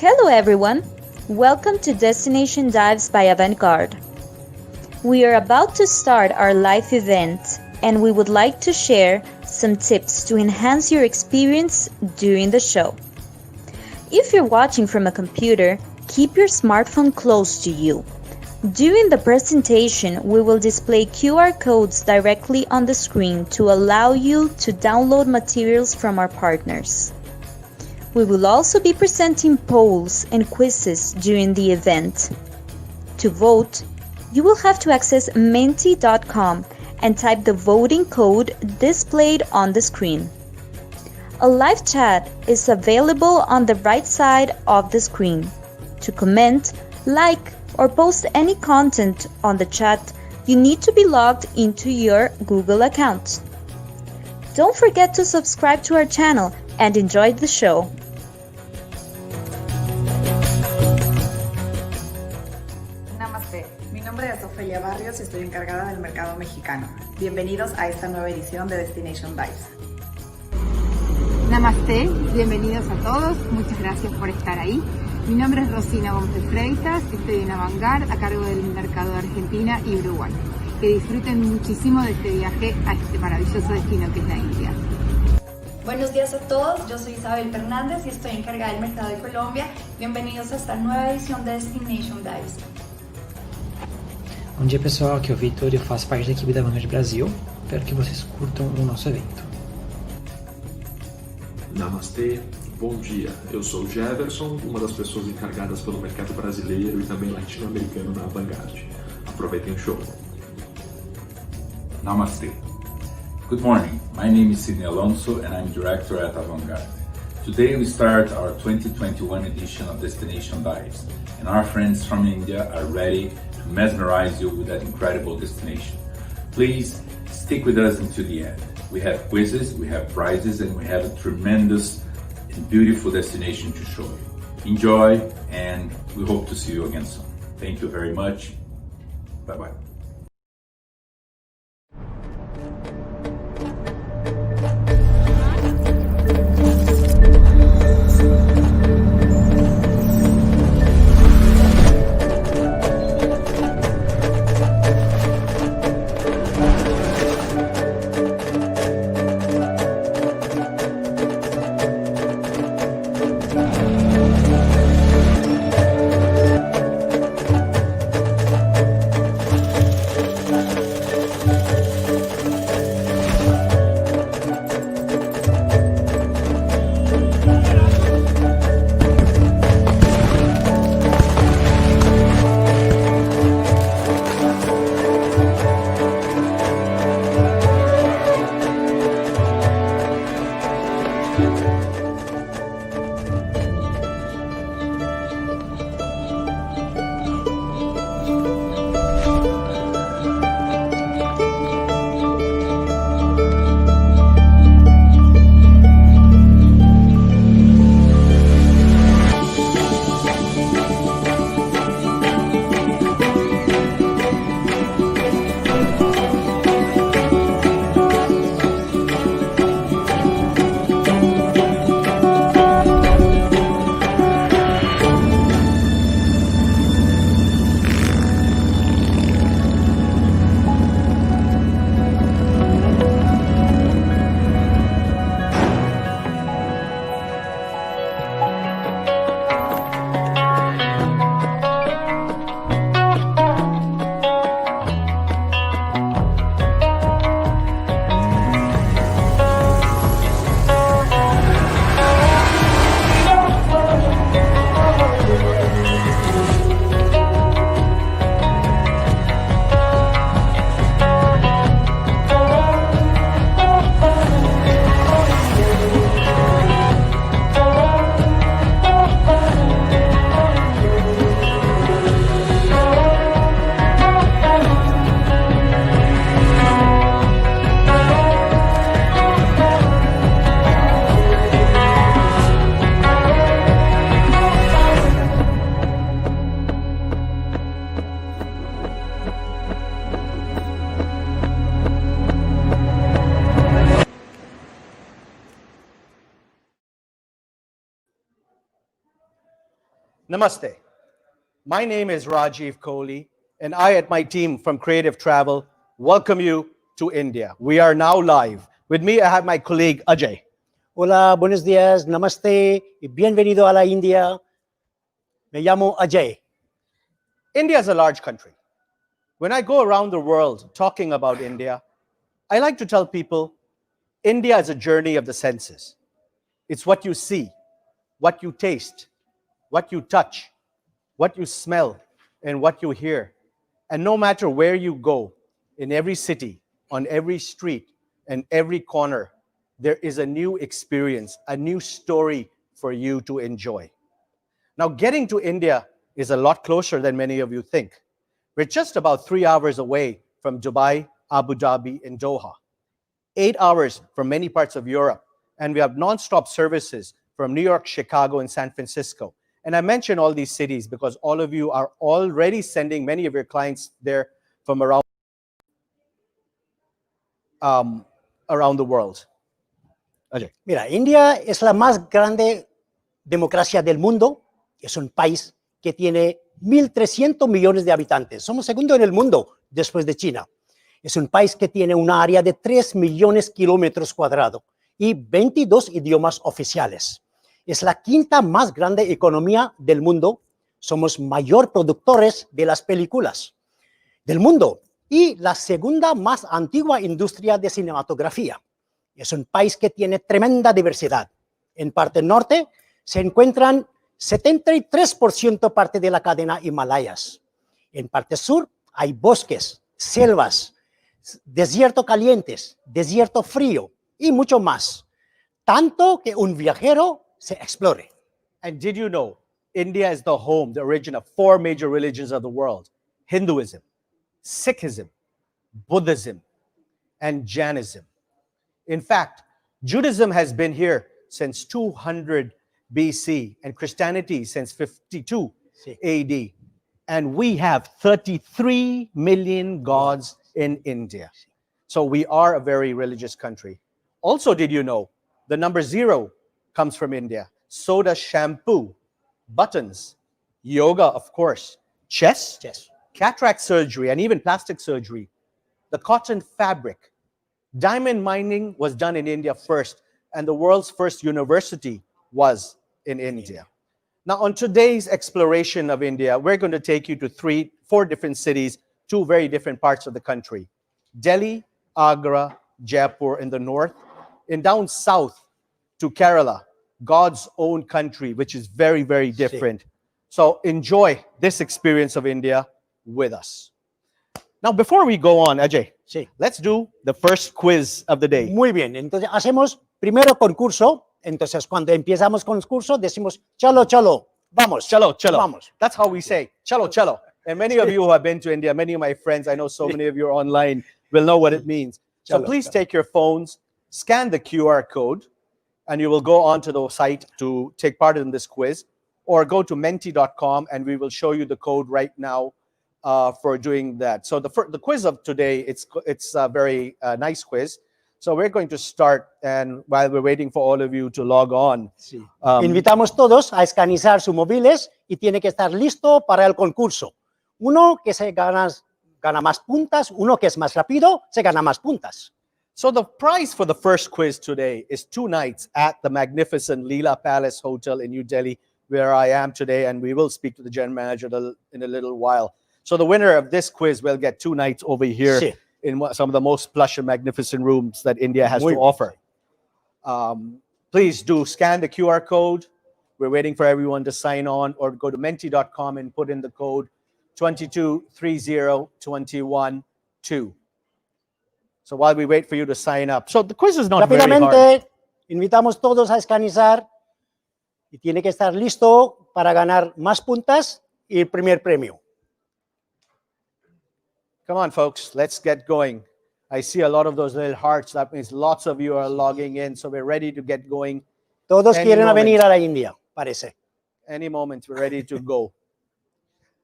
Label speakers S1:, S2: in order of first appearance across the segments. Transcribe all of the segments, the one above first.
S1: Hello everyone! Welcome to Destination Dives by Avant Garde. We are about to start our live event and we would like to share some tips to enhance your experience during the show. If you're watching from a computer, keep your smartphone close to you. During the presentation, we will display QR codes directly on the screen to allow you to download materials from our partners. We will also be presenting polls and quizzes during the event. To vote, you will have to access menti.com and type the voting code displayed on the screen. A live chat is available on the right side of the screen. To comment, like, or post any content on the chat, you need to be logged into your Google account. Don't forget to subscribe to our channel and enjoy the show.
S2: Namaste, mi nombre es Ofelia Barrios y estoy encargada del mercado mexicano. Bienvenidos a esta nueva edición de Destination Dives.
S3: Namaste, bienvenidos a todos, muchas gracias por estar ahí. Mi nombre es Rosina Gómez Freitas, estoy en Avant Garde a cargo del mercado de Argentina y Uruguay. Que disfruten muchísimo de este viaje a este maravilloso destino que es la India.
S4: Buenos días a todos, yo soy Isabel Fernández y estoy encargada del mercado de Colombia. Bienvenidos a esta nueva edición de Destination Dives.
S5: Bom dia pessoal, aqui é o Vitor e eu faço parte da equipe da Avant Garde Brasil. Espero que vocês curtam o nosso evento.
S6: Namastê, bom dia. Eu sou o Jefferson, uma das pessoas encarregadas pelo mercado brasileiro e também latino-americano na Avant Garde. Aproveitem o show.
S7: Namaste. Good morning. My name is Sidney Alonso and I'm director at Avant Garde. Today we start our 2021 edition of Destination Dives, and our friends from India are ready to mesmerize you with that incredible destination. Please stick with us until the end. We have quizzes, we have prizes, and we have a tremendous and beautiful destination to show you. Enjoy, and we hope to see you again soon. Thank you very much. Bye-bye.
S8: Namaste. My name is Rajiv Kohli, and I, at my team from Creative Travel, welcome you to India. We are now live. With me, I have my colleague Ajay.
S9: Hola, buenos días, namaste y bienvenido a la India. Me llamo Ajay.
S8: India is a large country. When I go around the world talking about India, I like to tell people India is a journey of the senses. It's what you see, what you taste, what you touch, what you smell, and what you hear. And no matter where you go, in every city, on every street, and every corner, there is a new experience, a new story for you to enjoy. Now, getting to India is a lot closer than many of you think. We're just about 3 hours away from Dubai, Abu Dhabi, and Doha, 8 hours from many parts of Europe, and we have non-stop services from New York, Chicago, and San Francisco. And I mention all these cities because all of you are already sending many of your clients there from around the world. Ajay.
S9: Mira, India es la más grande democracia del mundo. Es un país que tiene 1.300 millones de habitantes. Somos segundo en el mundo después de China. Es un país que tiene un área de 3 millones de kilómetros cuadrados y 22 idiomas oficiales. Es la quinta más grande economía del mundo. Somos mayor productores de las películas del mundo y la segunda más antigua industria de cinematografía. Es un país que tiene tremenda diversidad. En parte norte se encuentran 73% parte de la cadena Himalayas. En parte sur hay bosques, selvas, desierto calientes, desierto frío y mucho más. Tanto que un viajero se explore.
S8: And did you know India is the home, the origin of 4 major religions of the world: Hinduism, Sikhism, Buddhism, and Jainism. In fact, Judaism has been here since 200 BC and Christianity since 52 AD. And we have 33 million gods in India. So we are a very religious country. Also, did you know the number 0 comes from India? So does shampoo, buttons, yoga, of course, chess, cataract surgery, and even plastic surgery, the cotton fabric. Diamond mining was done in India first, and the world's first university was in India. Now, on today's exploration of India, we're going to take you to 4 different cities, 2 very different parts of the country: Delhi, Agra, Jaipur in the north, and down south to Kerala, God's own country, which is very, very different. So enjoy this experience of India with us. Now, before we go on, Ajay, let's do the first quiz of the day.
S9: Muy bien, entonces hacemos primero concurso. Entonces, cuando empezamos con el curso, decimos, chalo, chalo, vamos.
S8: Chalo, chalo.
S9: Vamos.
S8: That's how we say, chalo, chalo. And many of you who have been to India, many of my friends, I know so many of you are online, will know what it means. So please take your phones, scan the QR code, and you will go onto the site to take part in this quiz, or go to menti.com, and we will show you the code right now for doing that. So the quiz of today, it's a very nice quiz. So we're going to start, and while we're waiting for all of you to log on.
S9: Invitamos todos a escanear sus móviles y tiene que estar listo para el concurso. Uno que se gana más puntas, uno que es más rápido, se gana más puntas.
S8: So the prize for the first quiz today is 2 nights at the magnificent Leela Palace Hotel in New Delhi, where I am today, and we will speak to the general manager in a little while. So the winner of this quiz will get 2 nights over here in some of the most plush and magnificent rooms that India has to offer. Please do scan the QR code. We're waiting for everyone to sign on, or go to menti.com and put in the code 2230212. So while we wait for you to sign up. So the quiz is not very hard.
S9: Rápidamente, invitamos todos a escanear y tiene que estar listo para ganar más puntas y el primer premio.
S8: Come on, folks, let's get going. I see a lot of those little hearts. That means lots of you are logging in, so we're ready to get going.
S9: Todos quieren venir a la India, parece.
S8: Any moment, we're ready to go.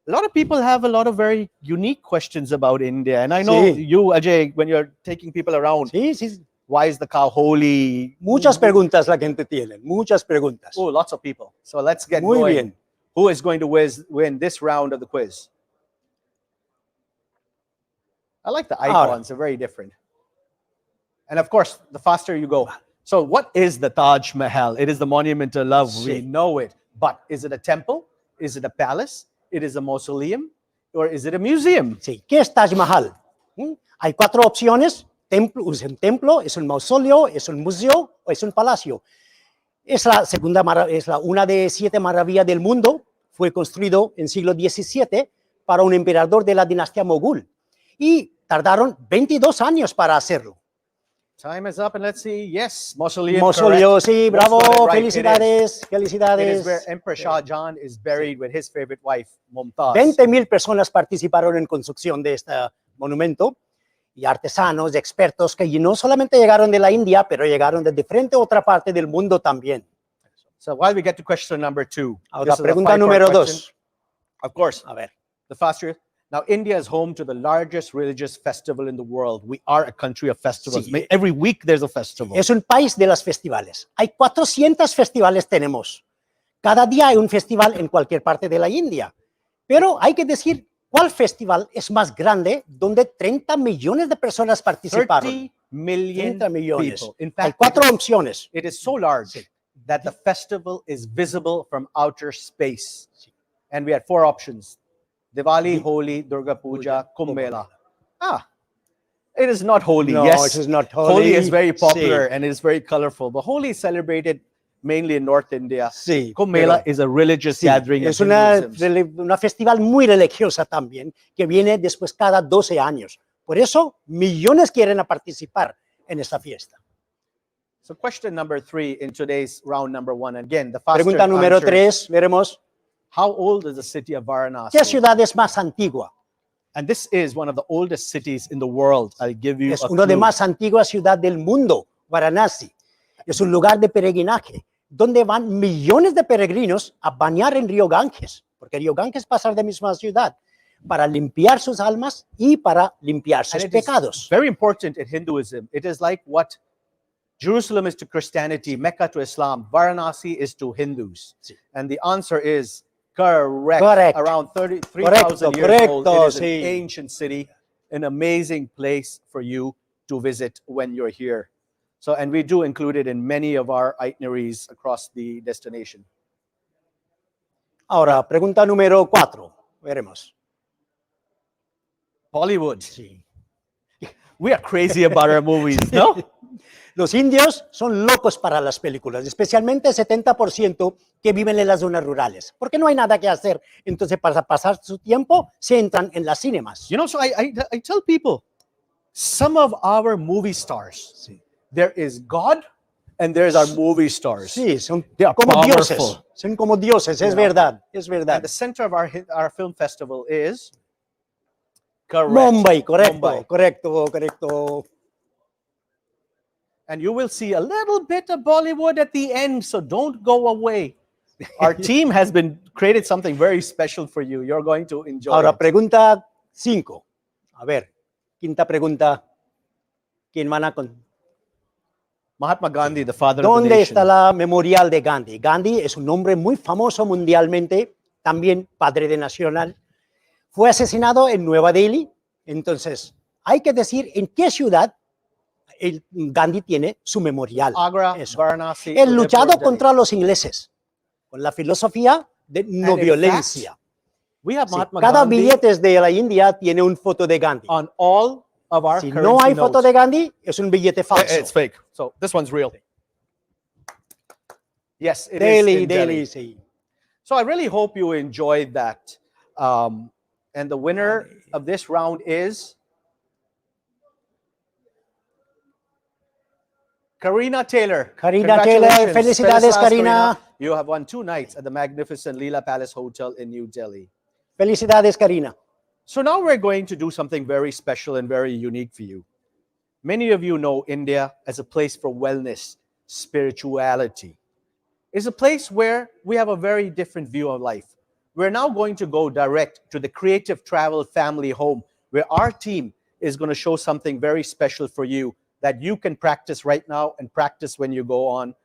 S8: A lot of people have a lot of very unique questions about India. And I know you, Ajay, when you're taking people around, why is the cow holy?
S9: Muchas preguntas la gente tiene, muchas preguntas.
S8: Oh, lots of people. So let's get
S9: Muy
S8: going.
S9: bien.
S8: Who is going to win this round of the quiz? I like the icons, they're very different. And of course, the faster you go. So, what is the Taj Mahal? It is the monument to love.
S9: Sí.
S8: We know it. But is it a temple? Is it a palace? It is a mausoleum? Or is it a museum?
S9: Sí. ¿Qué es Taj Mahal? Hay 4 opciones. Templo, es un templo, es un mausoleo, es un museo o es un palacio. Es la segunda, es una de 7 maravillas del mundo. Fue construido en siglo XVII para un emperador de la dinastía mogul. Y tardaron 22 años para hacerlo.
S8: Time is up and let's see. Yes, mausoleum.
S9: Mausoleo,
S8: Correct.
S9: sí,
S8: Yes,
S9: bravo,
S8: got it right.
S9: felicidades,
S8: It
S9: felicidades.
S8: is where Emperor Shah Jahan is buried with his favorite wife, Mumtaz.
S9: 20,000 personas participaron en construcción de este monumento y artesanos, expertos que no solamente llegaron de la India, pero llegaron de diferente otra parte del mundo también.
S8: So while we get to question number 2.
S9: Ahora, pregunta número 2.
S8: Of course,
S9: A ver.
S8: the faster. Now, India is home to the largest religious festival in the world. We are a country of festivals.
S9: Sí.
S8: Every week there's a festival.
S9: Es un país de los festivales. Hay 400 festivales tenemos. Cada día hay un festival en cualquier parte de la India. Pero hay que decir cuál festival es más grande, donde 30 millones de personas participaron.
S8: 30 million
S9: 30 millones.
S8: people. In
S9: Hay
S8: fact,
S9: 4 opciones.
S8: it is so large that the festival is visible from outer space. And we had 4 options. Diwali, Holi, Durga Puja, Kumbh Mela. It is not Holi.
S9: No,
S8: Yes,
S9: it is not
S8: Holi
S9: Holi.
S8: is very popular
S9: Sí.
S8: and it is very colorful. But Holi is celebrated mainly in North India.
S9: Sí,
S8: Kumbh Mela
S9: pero-
S8: is a religious
S9: Sí,
S8: gathering.
S9: es
S8: of Hinduism.
S9: una festival muy religiosa también, que viene después cada 12 años. Por eso, millones quieren a participar en esta fiesta.
S8: So question number 3 in today's round number 1. Again, the faster
S9: Pregunta número
S8: answers,
S9: 3, veremos.
S8: How old is the city of Varanasi?
S9: ¿Qué ciudad es más antigua?
S8: And this is one of the oldest cities in the world. I'll give you
S9: Es
S8: a
S9: una de
S8: clue.
S9: más antiguas ciudades del mundo, Varanasi. Es un lugar de peregrinaje, donde van millones de peregrinos a bañar en río Ganges, porque el río Ganges pasa de la misma ciudad, para limpiar sus almas y para limpiar sus
S8: And it is
S9: pecados.
S8: very important in Hinduism. It is like what Jerusalem is to Christianity, Mecca to Islam, Varanasi is to Hindus.
S9: Sí.
S8: And the answer is correct.
S9: Correct.
S8: Around 3,000 years
S9: Correcto,
S8: old. It is
S9: sí.
S8: an ancient city, an amazing place for you to visit when you're here. So, and we do include it in many of our itineraries across the destination.
S9: Ahora, pregunta número 4, veremos.
S8: Bollywood.
S9: Sí.
S8: We are crazy about our movies, no?
S9: Los indios son locos para las películas, especialmente el 70% que viven en las zonas rurales, porque no hay nada que hacer. Entonces, para pasar su tiempo, se entran en las cinemas.
S8: You know, so I tell people, some of our movie stars,
S9: Sí.
S8: there is God and there's our movie stars.
S9: Sí, son
S8: They are
S9: como dioses.
S8: powerful.
S9: Son como dioses, es
S8: You know.
S9: verdad, es
S8: And
S9: verdad.
S8: the center of our film festival is correct.
S9: Mumbai, correcto,
S8: Mumbai.
S9: correcto.
S8: And you will see a little bit of Bollywood at the end, so don't go away. Our team has been created something very special for you. You're going to enjoy
S9: Ahora,
S8: it.
S9: pregunta 5. A ver, quinta pregunta. ¿Quién van a con?
S8: Mahatma Gandhi, the father of the
S9: ¿Dónde
S8: nation.
S9: está la memorial de Gandhi? Gandhi es un hombre muy famoso mundialmente, también padre de nacional. Fue asesinado en Nueva Delhi. Entonces, hay que decir en qué ciudad Gandhi tiene su memorial.
S8: Agra,
S9: Eso.
S8: Varanasi.
S9: Él
S8: Udaipur,
S9: luchado
S8: Delhi.
S9: contra los ingleses con la filosofía de no
S8: in
S9: violencia.
S8: We have
S9: Sí,
S8: Mahatma
S9: cada
S8: Gandhi
S9: billete de la India tiene un foto de Gandhi.
S8: on all of our
S9: Si
S8: currency
S9: no hay
S8: notes.
S9: foto de Gandhi, es un billete falso.
S8: It's fake. So this one's real. Yes, it is
S9: Delhi,
S8: in Delhi.
S9: Delhi, sí.
S8: So I really hope you enjoyed that. And the winner of this round is Karina Taylor.
S9: Karina Taylor,
S8: Congratulations.
S9: felicidades,
S8: Felicitas,
S9: Karina.
S8: You have won 2 nights at the magnificent Leela Palace Hotel in New Delhi.
S9: Felicidades, Karina.
S8: So now we're going to do something very special and very unique for you. Many of you know India as a place for wellness, spirituality. It's a place where we have a very different view of life. We're now going to go direct to the Creative Travel Family Home, where our team is going to show something very special for you that you can practice right now and practice when you go on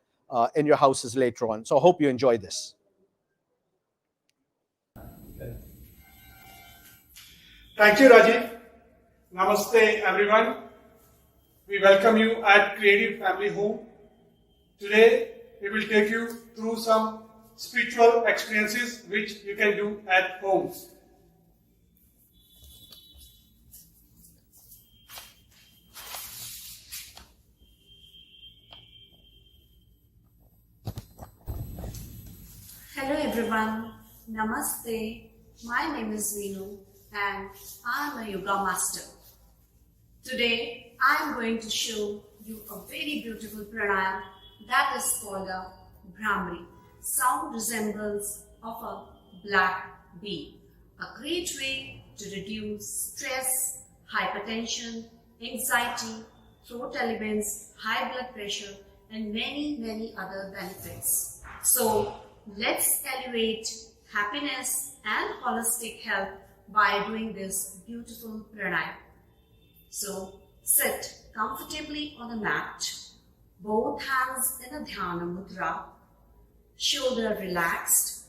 S8: in your houses later on. So I hope you enjoy this.
S10: Thank you, Rajiv. Namaste, everyone. We welcome you at Creative Family Home. Today, we will take you through some spiritual experiences which you can do at home.
S11: Hello everyone, Namaste. My name is Veenu and I am a yoga master. Today I am going to show you a very beautiful pranayama that is called a Brahmari. Sound resembles of a black bee. A great way to reduce stress, hypertension, anxiety, throat elements, high blood pressure and many other benefits. So let's elevate happiness and holistic health by doing this beautiful pranayama. So sit comfortably on a mat, both hands in a dhyana mudra, shoulder relaxed,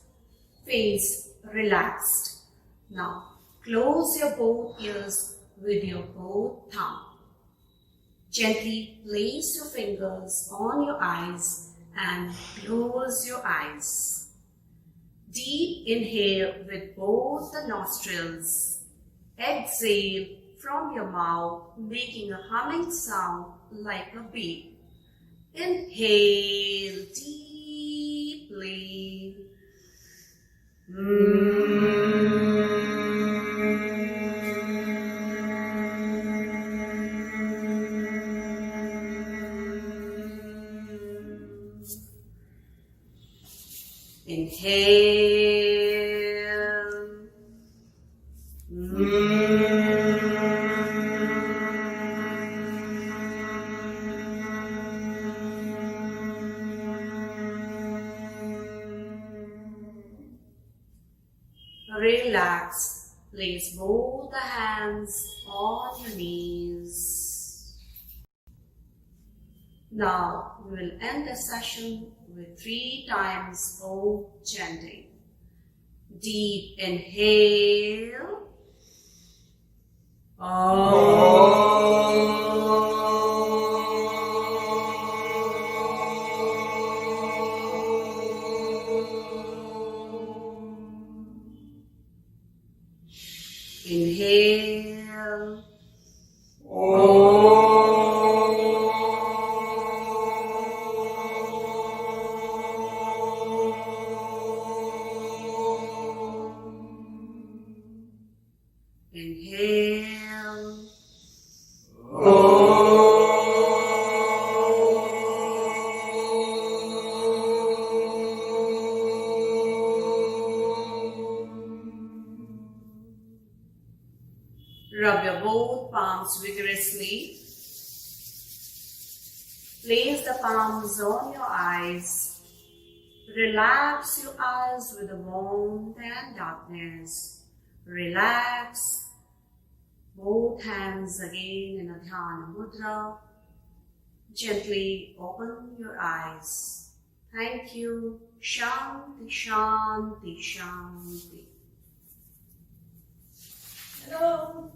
S11: face relaxed. Now close your both ears with your both thumbs. Gently place your fingers on your eyes and close your eyes. Deep inhale with both the nostrils. Exhale from your mouth, making a humming sound like a bee. Inhale deeply. Inhale. Relax. Place both the hands on your knees. Now we will end the session with 3 times Om chanting. Deep inhale. Inhale. Inhale. Rub your both palms vigorously. Place the palms on your eyes. Relax your eyes with the warmth and darkness. Relax. Both hands again in a dhyana mudra. Gently open your eyes. Thank you. Shanti, Shanti, Shanti. Hello.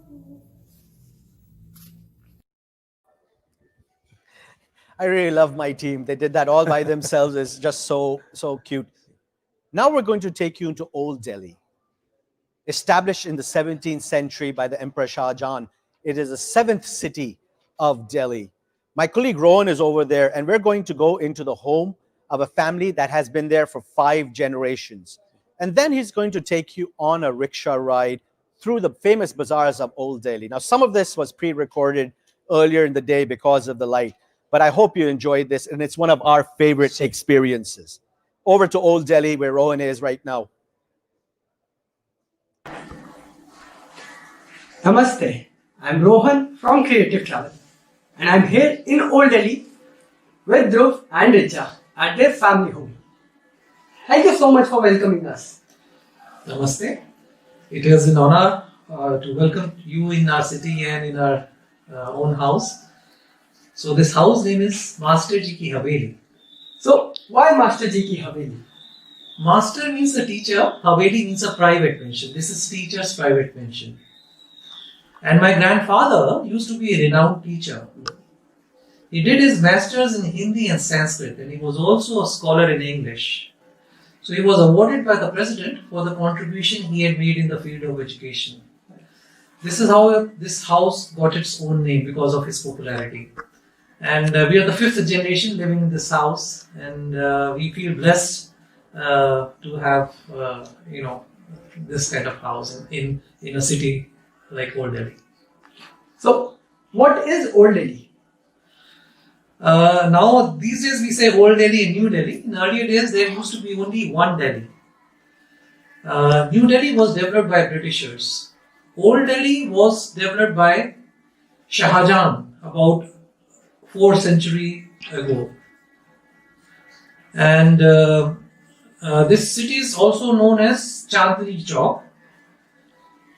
S8: I really love my team. They did that all by themselves. It's just so cute. Now we're going to take you into Old Delhi. Established in the 17th century by the Emperor Shah Jahan, it is the 7th city of Delhi. My colleague Rohan is over there, and we're going to go into the home of a family that has been there for 5 generations. And then he's going to take you on a rickshaw ride through the famous bazaars of Old Delhi. Now, some of this was pre-recorded earlier in the day because of the light, but I hope you enjoyed this, and it's one of our favorite experiences. Over to Old Delhi, where Rohan is right now.
S12: Namaste, I'm Rohan from Creative Travel, and I'm here in Old Delhi with Dhruv and Richa at their family home. Thank you so much for welcoming us.
S13: Namaste. It is an honor to welcome you in our city and in our own house. So this house name is Master Ji Ki Haveli.
S12: So why Master Ji Ki Haveli?
S13: Master means a teacher, Haveli means a private pension. This is teacher's private pension. And my grandfather used to be a renowned teacher. He did his masters in Hindi and Sanskrit, and he was also a scholar in English. So he was awarded by the president for the contribution he had made in the field of education. This is how this house got its own name, because of his popularity. And we are the fifth generation living in this house, and we feel blessed to have this kind of house in a city like Old Delhi.
S12: So, what is Old Delhi?
S13: Now, these days we say Old Delhi and New Delhi. In earlier days, there used to be only one Delhi. New Delhi was developed by Britishers. Old Delhi was developed by Shah Jahan about 4th century ago. And this city is also known as Chandni Chowk.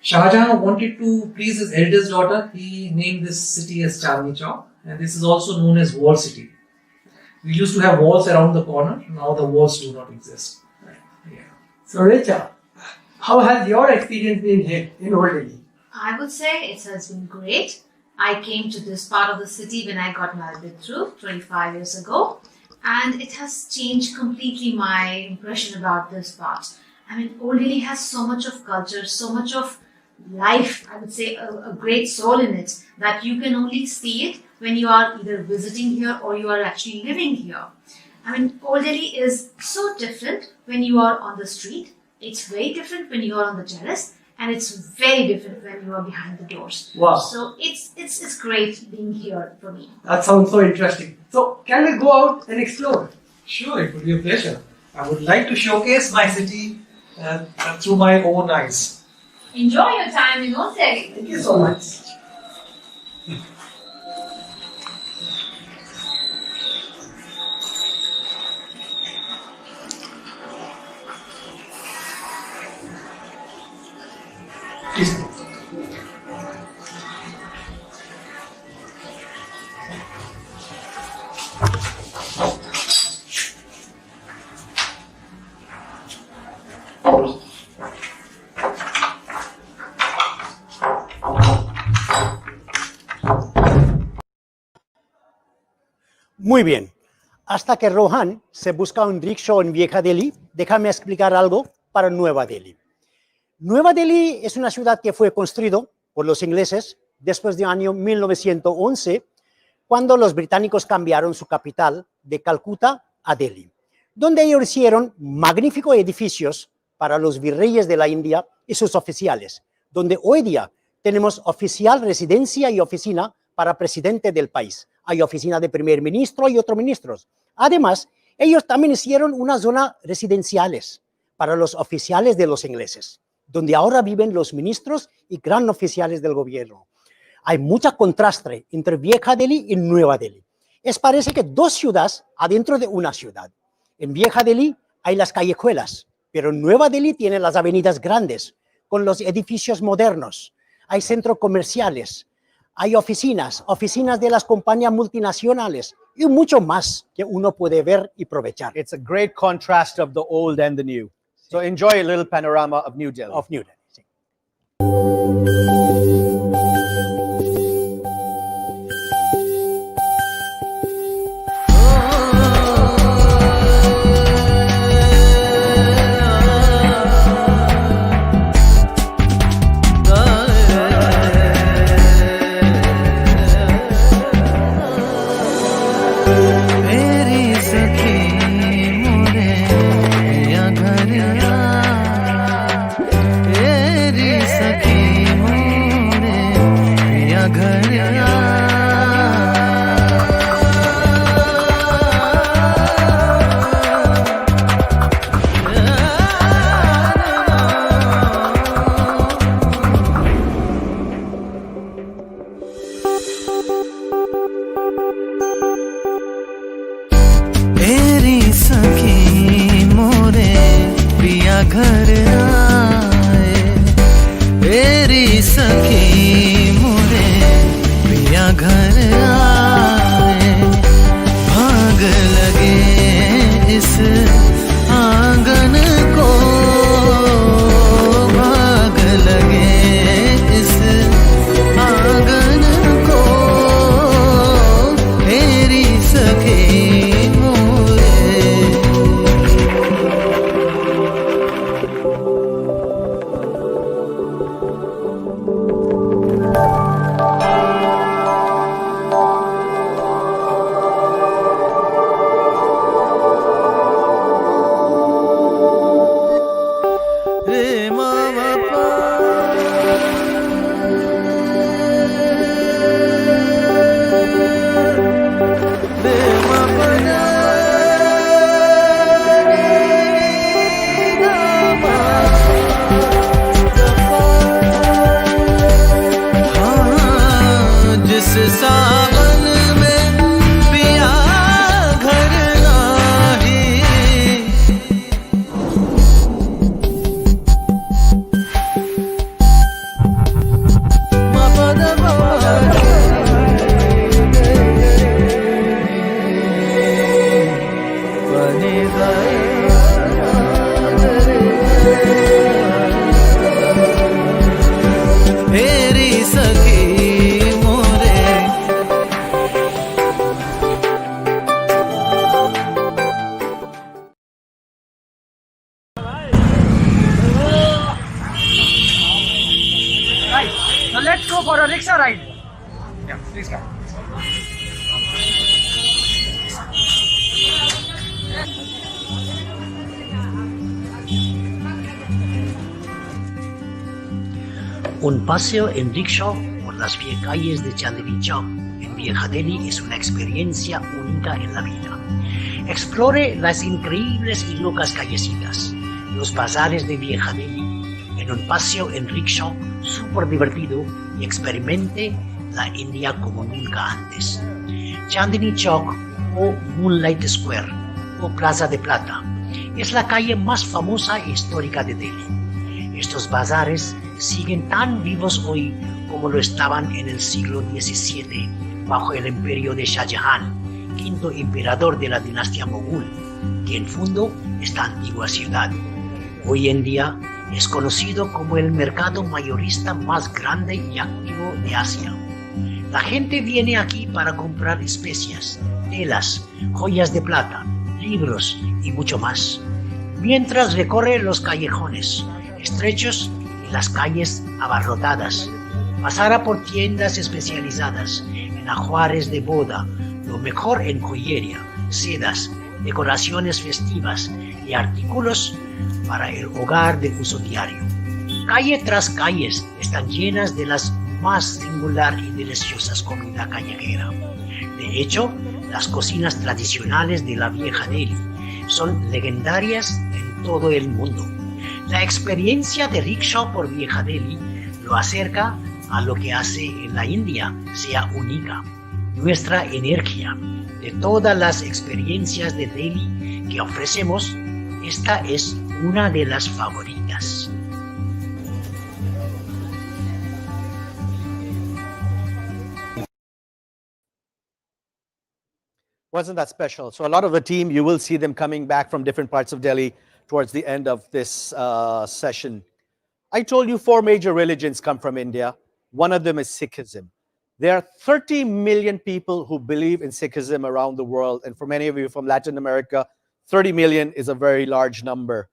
S13: Shah Jahan wanted to please his eldest daughter. He named this city as Chandni Chowk. And this is also known as Wall City. We used to have walls around the corner. Now the walls do not exist. Yeah.
S12: So, Richa, how has your experience been here in Old Delhi?
S11: I would say it has been great. I came to this part of the city when I got married through 25 years ago, and it has changed completely my impression about this part. I mean, Old Delhi has so much of culture, so much of life, I would say a great soul in it, that you can only see it when you are either visiting here or you are actually living here. I mean, Old Delhi is so different when you are on the street. It's very different when you are on the terrace, and it's very different when you are behind the doors.
S12: Wow.
S11: So it's great being here for me.
S12: That sounds so interesting. So, can we go out and explore?
S13: Sure, it would be a pleasure. I would like to showcase my city through my own eyes.
S11: Enjoy your time in Old Delhi.
S12: Thank you so much.
S9: Muy bien. Hasta que Rohan se busca un rickshaw en Vieja Delhi, déjame explicar algo para Nueva Delhi. Nueva Delhi es una ciudad que fue construida por los ingleses después del año 1911, cuando los británicos cambiaron su capital de Calcuta a Delhi, donde ellos hicieron magníficos edificios para los virreyes de la India y sus oficiales, donde hoy día tenemos oficial, residencia y oficina para presidente del país. Hay oficina de primer ministro y otros ministros. Además, ellos también hicieron una zona residenciales para los oficiales de los ingleses, donde ahora viven los ministros y gran oficiales del gobierno. Hay mucho contraste entre Vieja Delhi y Nueva Delhi. Parece que dos ciudades adentro de una ciudad. En Vieja Delhi hay las callejuelas, pero en Nueva Delhi tiene las avenidas grandes, con los edificios modernos. Hay centros comerciales, hay oficinas de las compañías multinacionales y mucho más que uno puede ver y aprovechar.
S8: It's a great contrast of the old and the new. So enjoy a little panorama of New Delhi.
S9: Sí. Un paseo en rickshaw por las calles de Chandni Chowk en Vieja Delhi es una experiencia única en la vida. Explore las increíbles y locas callecitas, los bazares de Vieja Delhi, en un paseo en rickshaw súper divertido y experimente la India como nunca antes. Chandni Chowk o Moonlight Square o Plaza de Plata es la calle más famosa e histórica de Delhi. Estos bazares siguen tan vivos hoy como lo estaban en el siglo XVII bajo el imperio de Shah Jahan, quinto emperador de la dinastía mogul, quien fundó esta antigua ciudad. Hoy en día es conocido como el mercado mayorista más grande y activo de Asia. La gente viene aquí para comprar especias, telas, joyas de plata, libros y mucho más, mientras recorre los callejones estrechos y las calles abarrotadas. Pasará por tiendas especializadas en ajuares de boda, lo mejor en joyería, sedas, decoraciones festivas y artículos para el hogar de uso diario. Calle tras calles están llenas de las más singular y deliciosas comida callejera. De hecho, las cocinas tradicionales de la Vieja Delhi son legendarias en todo el mundo. La experiencia de rickshaw por Vieja Delhi lo acerca a lo que hace en la India sea única. Nuestra energía. De todas las experiencias de Delhi que ofrecemos, esta es una de las favoritas.
S8: Wasn't that special? So a lot of the team, you will see them coming back from different parts of Delhi towards the end of this session. I told you 4 major religions come from India. One of them is Sikhism. There are 30 million people who believe in Sikhism around the world. And for many of you from Latin America, 30 million is a very large number.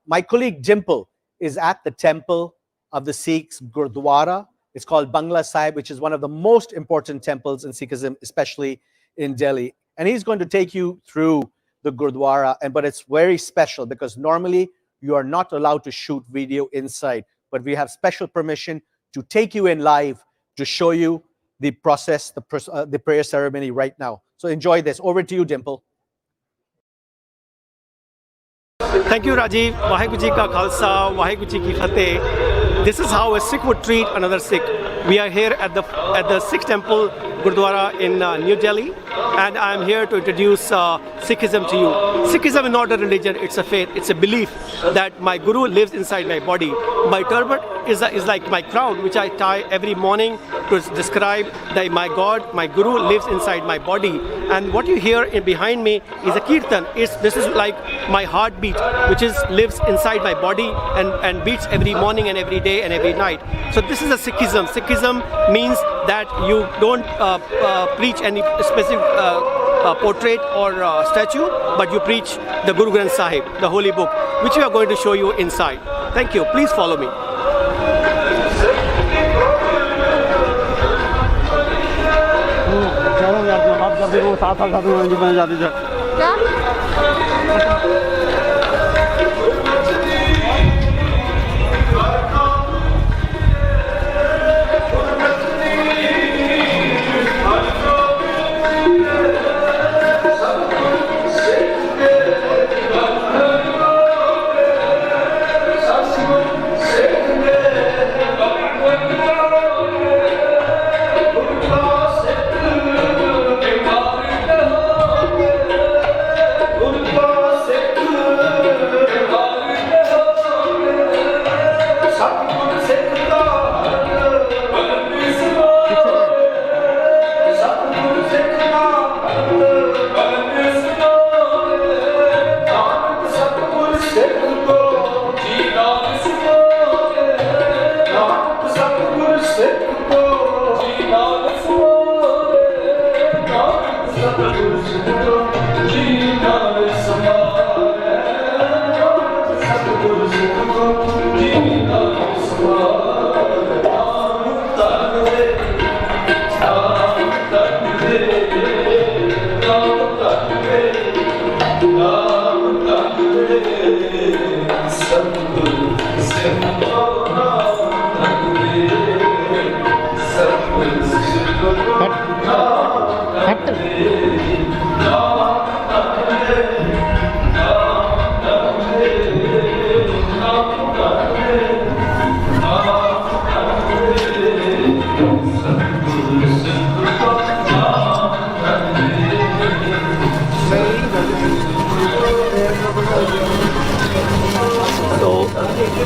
S8: My colleague Dimple is at the temple of the Sikhs, Gurdwara. It's called Bangla Sahib, which is one of the most important temples in Sikhism, especially in Delhi. And he's going to take you through the Gurdwara. But it's very special because normally you are not allowed to shoot video inside. But we have special permission to take you in live to show you the process, the prayer ceremony right now. So enjoy this. Over to you, Dimple.
S14: Thank you, Rajiv. Vaheguru Ji Ka Khalsa, Vaheguru Ji Ki Fateh. This is how a Sikh would treat another Sikh. We are here at the Sikh temple Gurdwara in New Delhi, and I am here to introduce Sikhism to you. Sikhism is not a religion; it's a faith. It's a belief that my Guru lives inside my body. My turban is like my crown, which I tie every morning to describe that my God, my Guru, lives inside my body. And what you hear behind me is a kirtan. This is like my heartbeat, which lives inside my body and beats every morning and every day and every night. So this is a Sikhism. Sikhism means that you don't preach any specific portrait or statue, but you preach the Guru Granth Sahib, the holy book, which we are going to show you inside. Thank you. Please follow me.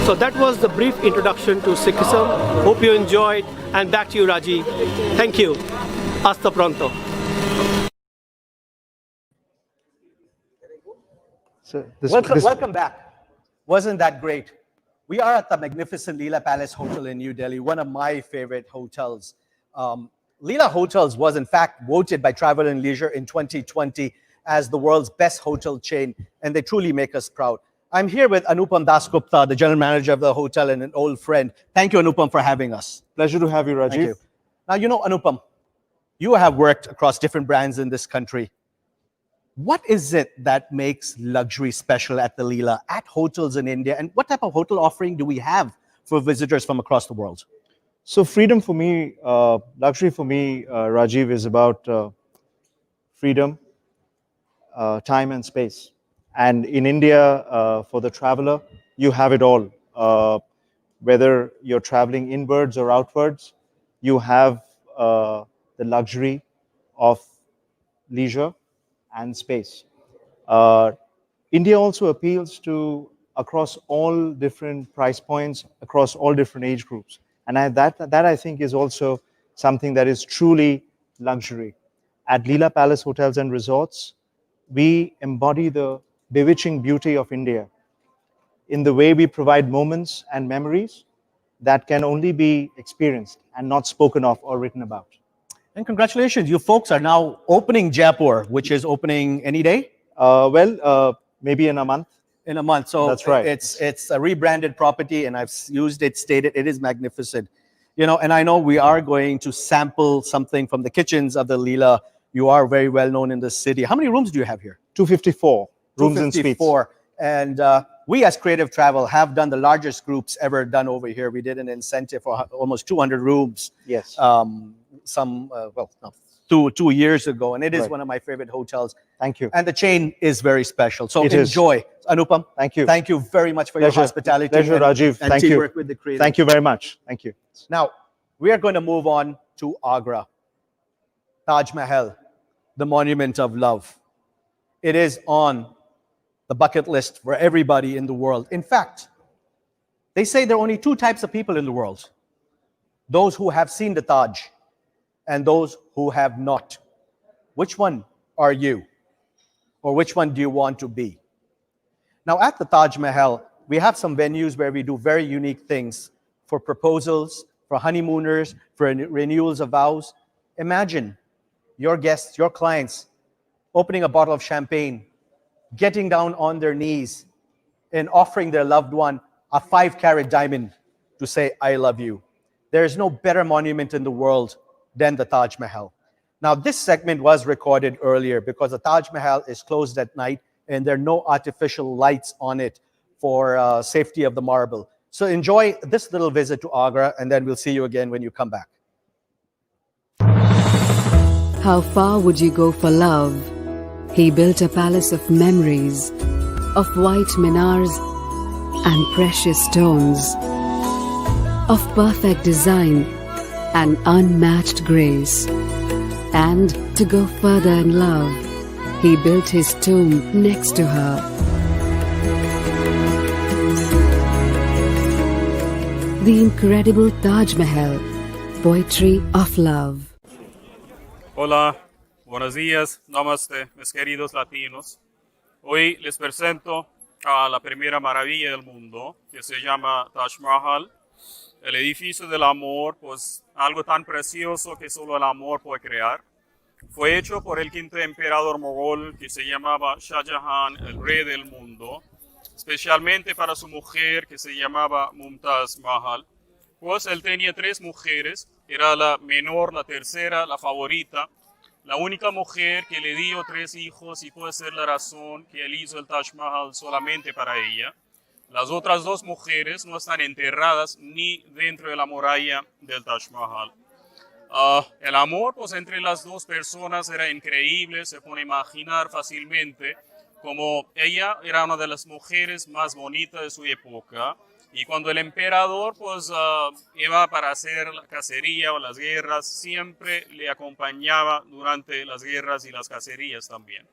S14: So that was the brief introduction to Sikhism. Hope you enjoyed. And back to you, Rajiv. Thank you. Hasta pronto.
S8: So welcome back. Wasn't that great? We are at the magnificent Leela Palace Hotel in New Delhi, one of my favorite hotels. Leela Hotels was in fact voted by Travel and Leisure in 2020 as the world's best hotel chain, and they truly make us proud. I'm here with Anupam Dasgupta, the general manager of the hotel and an old friend. Thank you, Anupam, for having us.
S15: Pleasure to have you, Rajiv.
S8: Thank you. Now, you know, Anupam, you have worked across different brands in this country. What is it that makes luxury special at the Leela, at hotels in India? And what type of hotel offering do we have for visitors from across the world?
S15: So freedom for me, luxury for me, Rajiv, is about freedom, time and space. And in India, for the traveler, you have it all. Whether you're traveling inwards or outwards, you have the luxury of leisure and space. India also appeals to across all different price points, across all different age groups. And that I think is also something that is truly luxury. At Leela Palace Hotels and Resorts, we embody the bewitching beauty of India in the way we provide moments and memories that can only be experienced and not spoken of or written about.
S8: And congratulations, you folks are now opening Jaipur, which is opening any day?
S15: Maybe in a month.
S8: In a month, so
S15: that's right.
S8: It's a rebranded property, and I've used it, stated it is magnificent. You know, and I know we are going to sample something from the kitchens of the Leela. You are very well known in the city. How many rooms do you have here?
S15: 254 rooms and suites.
S8: 254. And we as Creative Travel have done the largest groups ever done over here. We did an incentive for almost 200 rooms.
S15: Yes.
S8: 2 years ago, and it is
S15: Right.
S8: one of my favorite hotels.
S15: Thank you.
S8: And the chain is very special. So
S15: It is.
S8: enjoy. Anupam,
S15: Thank you.
S8: Thank you very much for your hospitality.
S15: Pleasure,
S8: and,
S15: Rajiv.
S8: and
S15: Thank you.
S8: teamwork with the creative.
S15: Thank you very much. Thank you.
S8: Now, we are going to move on to Agra. Taj Mahal, the monument of love. It is on the bucket list for everybody in the world. In fact, they say there are only two types of people in the world: those who have seen the Taj and those who have not. Which one are you? Or which one do you want to be? Now, at the Taj Mahal, we have some venues where we do very unique things for proposals, for honeymooners, for renewals of vows. Imagine your guests, your clients, opening a bottle of champagne, getting down on their knees, and offering their loved one a 5-carat diamond to say, I love you. There is no better monument in the world than the Taj Mahal. Now, this segment was recorded earlier because the Taj Mahal is closed at night and there are no artificial lights on it for safety of the marble. So enjoy this little visit to Agra, and then we'll see you again when you come back.
S16: How far would you go for love? He built a palace of memories, of white minars and precious stones, of perfect design and unmatched grace. And to go further in love, he built his tomb next to her. The incredible Taj Mahal, poetry of love.
S17: Hola, buenos días, namaste, mis queridos latinos. Hoy les presento a la primera maravilla del mundo, que se llama Taj Mahal, el edificio del amor, pues algo tan precioso que solo el amor puede crear. Fue hecho por el quinto emperador mogol que se llamaba Shah Jahan, el rey del mundo, especialmente para su mujer que se llamaba Mumtaz Mahal. Pues él tenía 3 mujeres, era la menor, la tercera, la favorita, la única mujer que le dio 3 hijos y puede ser la razón que él hizo el Taj Mahal solamente para ella. Las otras 2 mujeres no están enterradas ni dentro de la muralla del Taj Mahal. El amor pues, entre las dos personas era increíble, se puede imaginar fácilmente como ella era una de las mujeres más bonitas de su época y cuando el emperador pues, iba para hacer la cacería o las guerras, siempre le acompañaba durante las guerras y las cacerías también.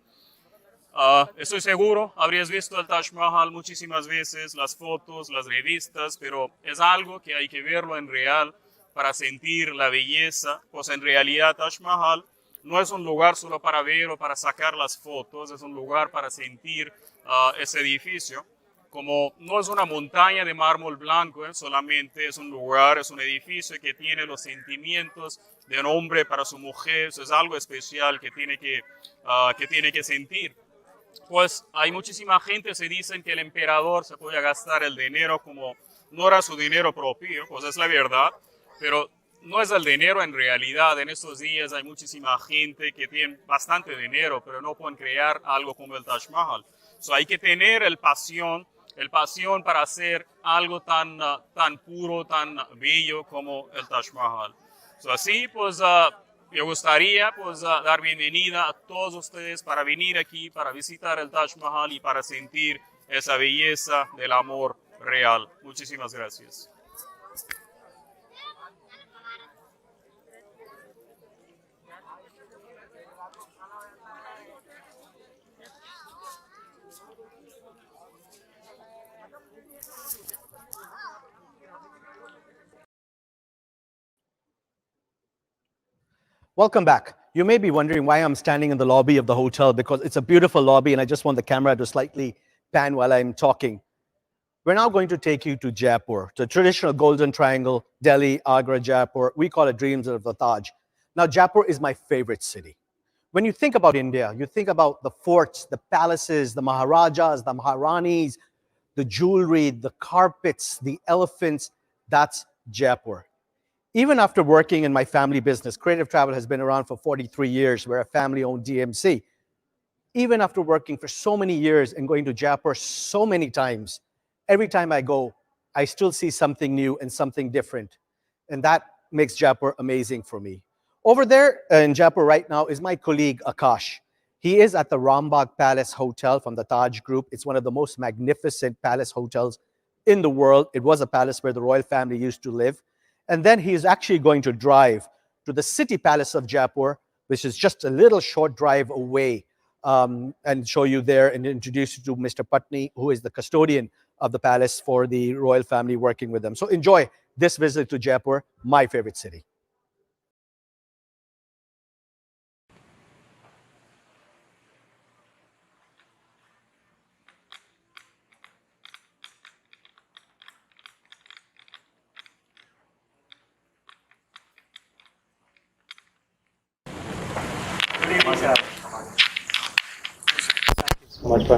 S17: Estoy seguro, habrías visto el Taj Mahal muchísimas veces, las fotos, las revistas, pero es algo que hay que verlo en real para sentir la belleza, pues en realidad Taj Mahal no es un lugar solo para ver o para sacar las fotos, es un lugar para sentir ese edificio. Como no es una montaña de mármol blanco, solamente es un lugar, es un edificio que tiene los sentimientos de un hombre para su mujer, eso es algo especial que tiene que sentir. Pues hay muchísima gente se dicen que el emperador se podía gastar el dinero como no era su dinero propio, pues es la verdad, pero no es el dinero en realidad. En estos días hay muchísima gente que tiene bastante dinero, pero no pueden crear algo como el Taj Mahal. So, hay que tener el pasión para hacer algo tan puro, tan bello como el Taj Mahal. So, así pues me gustaría pues, dar bienvenida a todos ustedes para venir aquí, para visitar el Taj Mahal y para sentir esa belleza del amor real. Muchísimas gracias.
S8: Welcome back. You may be wondering why I'm standing in the lobby of the hotel, because it's a beautiful lobby and I just want the camera to slightly pan while I'm talking. We're now going to take you to Jaipur, the traditional Golden Triangle, Delhi, Agra, Jaipur. We call it Dreams of the Taj. Now, Jaipur is my favorite city. When you think about India, you think about the forts, the palaces, the Maharajas, the Maharanis, the jewelry, the carpets, the elephants. That's Jaipur. Even after working in my family business, Creative Travel has been around for 43 years. We're a family-owned DMC. Even after working for so many years and going to Jaipur so many times, every time I go, I still see something new and something different. And that makes Jaipur amazing for me. Over there in Jaipur right now is my colleague, Akash. He is at the Rambagh Palace Hotel from the Taj Group. It's one of the most magnificent palace hotels in the world. It was a palace where the royal family used to live. And then he is actually going to drive to the City Palace of Jaipur, which is just a little short drive away, and show you there and introduce you to Mr. Patni, who is the custodian of the palace for the royal family working with them. So enjoy this visit to Jaipur, my favorite city.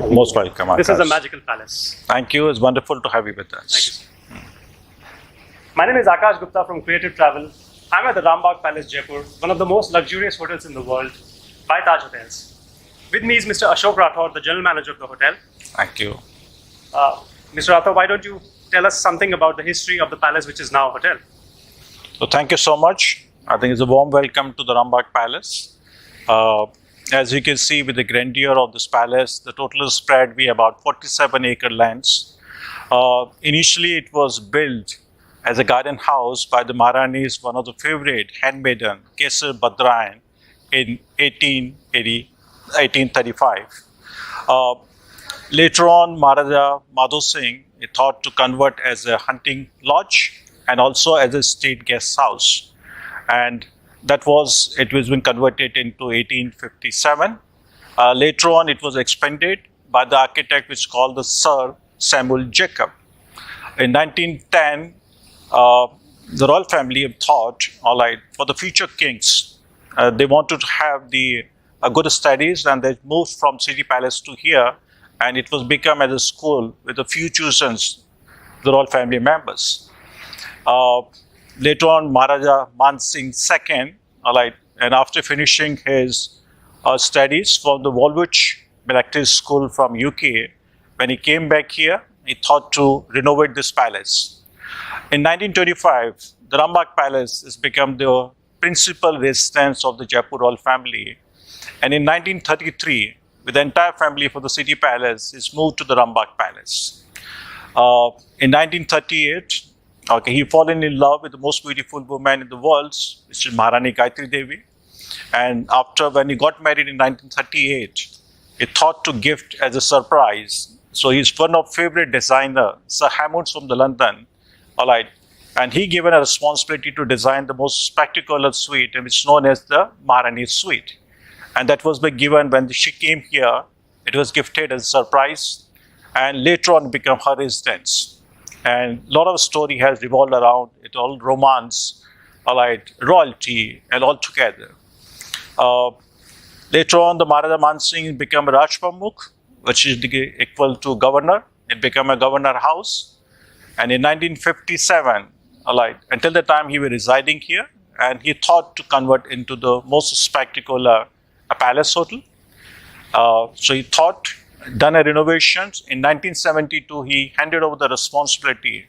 S18: Most welcome.
S14: This is
S18: Akash.
S14: a magical palace.
S18: Thank you. It's wonderful to have you with us.
S14: My name is Akash Gupta from Creative Travel. I'm at the Rambagh Palace, Jaipur, one of the most luxurious hotels in the world, by Taj Hotels. With me is Mr. Ashok Rathod, the general manager of the hotel.
S18: Thank you.
S14: Mr. Rathod, why don't you tell us something about the history of the palace, which is now a hotel?
S18: So thank you so much. I think it's a warm welcome to the Rambagh Palace. As you can see with the grandeur of this palace, the total spread be about 47-acre lands. Initially, it was built as a garden house by the Maharanis, one of the favorite handmaiden, Kesar Badrayan, in 1835. Later on, Maharaja Madho Singh thought to convert as a hunting lodge and also as a state guest house. And it was been converted into 1857. Later on, it was expanded by the architect which is called the Sir Samuel Jacob. In 1910, the royal family thought, all right, for the future kings, they wanted to have the good studies, and they moved from City Palace to here, and it was become as a school with a few choosens, the royal family members. Later on, Maharaja Man Singh II, and after finishing his studies from the Woolwich Military School from UK, when he came back here, he thought to renovate this palace. In 1925, the Rambagh Palace has become the principal residence of the Jaipur royal family. And in 1933, with the entire family for the city palace, is moved to the Rambagh Palace. In 1938, he fallen in love with the most beautiful woman in the world, which is Maharani Gayatri Devi. And after, when he got married in 1938, he thought to gift as a surprise. So he's one of favorite designer, Sir Hammonds from the London, all right. And he given a responsibility to design the most spectacular suite, which is known as the Maharani Suite. And that was given when she came here. It was gifted as a surprise, and later on became her residence. And a lot of story has revolved around it, all romance, all right, royalty, and all together. Later on, the Maharaja Man Singh became a Raj Pramukh, which is equal to governor. It became a governor house. And in 1957, until the time he was residing here, and he thought to convert into the most spectacular palace hotel. So he thought, done a renovations. In 1972, he handed over the responsibility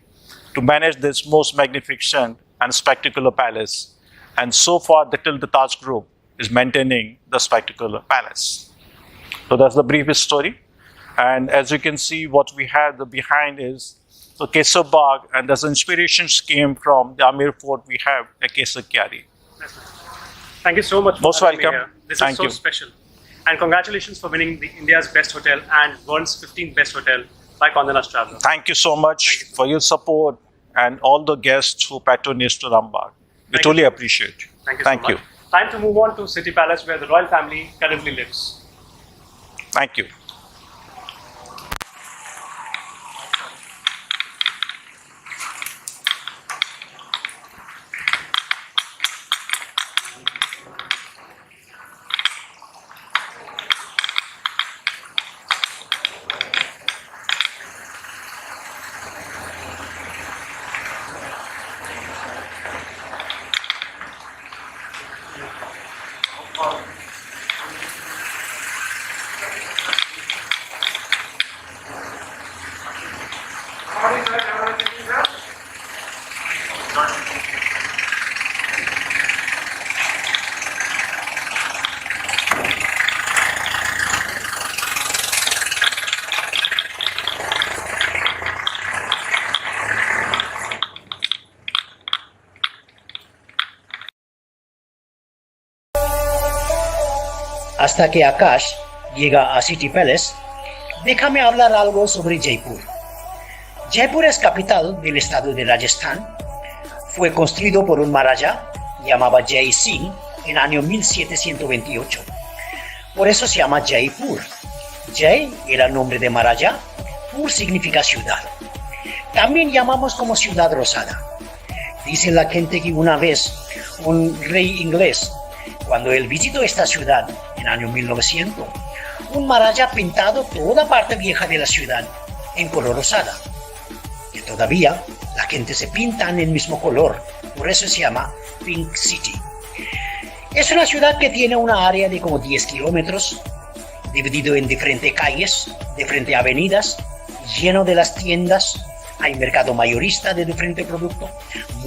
S18: to manage this most magnificent and spectacular palace. And so far, till the Taj Group is maintaining the spectacular palace. So that's the brief story. And as you can see, what we have behind is the Kesar Bagh, and those inspirations came from the Amir Fort we have at Kesar Kyari.
S14: Thank you so much.
S18: Most welcome.
S14: This
S18: Thank
S14: is so
S18: you.
S14: special. And congratulations for winning the India's Best Hotel and World's 15th Best Hotel by Condé Nast Traveler.
S18: Thank you so much for your support and all the guests who patronized to Rambagh. We truly appreciate it.
S14: Thank you
S18: Thank
S14: so
S18: you.
S14: much. Time to move on to City Palace, where the royal family currently lives.
S18: Thank you.
S9: Hasta que Akash llega a City Palace, déjame hablar algo sobre Jaipur. Jaipur es capital del estado de Rajasthan. Fue construido por un Maharaja llamado Jai Singh en año 1728. Por eso se llama Jaipur. Jai era el nombre de Maharaja, Pur significa ciudad. También llamamos como ciudad rosada. Dice la gente que una vez un rey inglés, cuando él visitó esta ciudad en año 1900, un Maharaja pintado toda parte vieja de la ciudad en color rosada. Que todavía la gente se pinta en el mismo color, por eso se llama Pink City. Es una ciudad que tiene una área de como 10 kilómetros, dividido en diferentes calles, diferentes avenidas, lleno de las tiendas. Hay mercado mayorista de diferentes productos,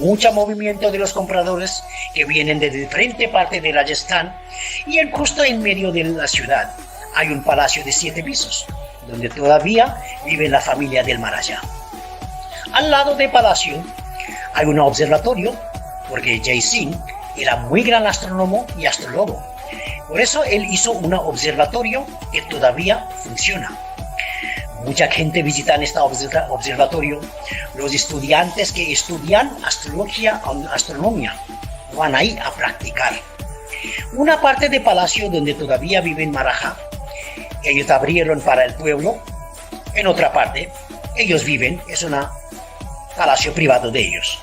S9: mucho movimiento de los compradores que vienen de diferentes partes de Rajasthan, y justo en medio de la ciudad hay un palacio de 7 pisos, donde todavía vive la familia del Maharaja. Al lado del palacio hay un observatorio, porque Jai Singh era muy gran astrónomo y astrólogo. Por eso él hizo un observatorio que todavía funciona. Mucha gente visita este observatorio. Los estudiantes que estudian astrología o astronomía van ahí a practicar. Una parte del palacio donde todavía viven Maharaja, ellos abrieron para el pueblo. En otra parte, ellos viven, es un palacio privado de ellos.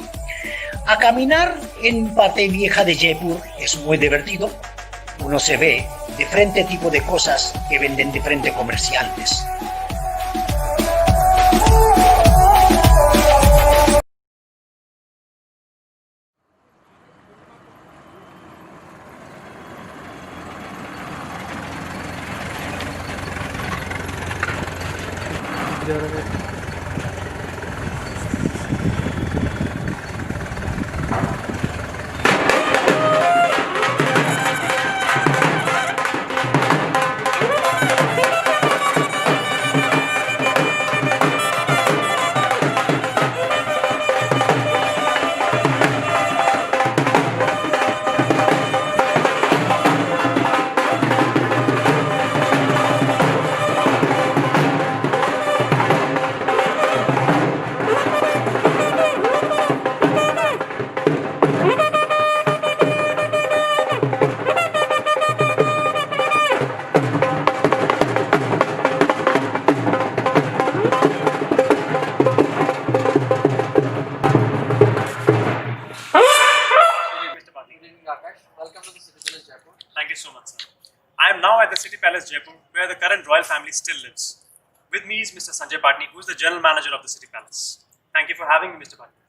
S9: A caminar en parte vieja de Jaipur es muy divertido. Uno se ve diferente tipo de cosas que venden diferentes comerciantes.
S19: at the City Palace, Jaipur, where the current royal family still lives. With me is Mr. Sanjay Patni, who is the General Manager of the City Palace. Thank you for having me, Mr. Patni.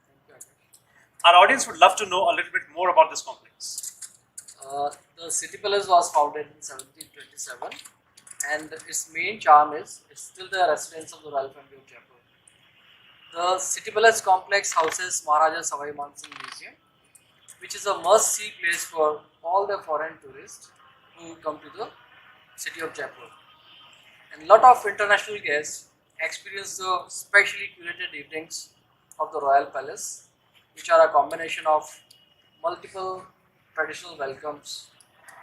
S19: Our audience would love to know a little bit more about this complex.
S13: The City Palace was founded in 1727, and its main charm is it's still the residence of the royal family of Jaipur. The City Palace complex houses Maharaja Savai Man Singh Museum, which is a must-see place for all the foreign tourists who come to the city of Jaipur. And a lot of international guests experience the specially curated evenings of the Royal Palace, which are a combination of multiple traditional welcomes,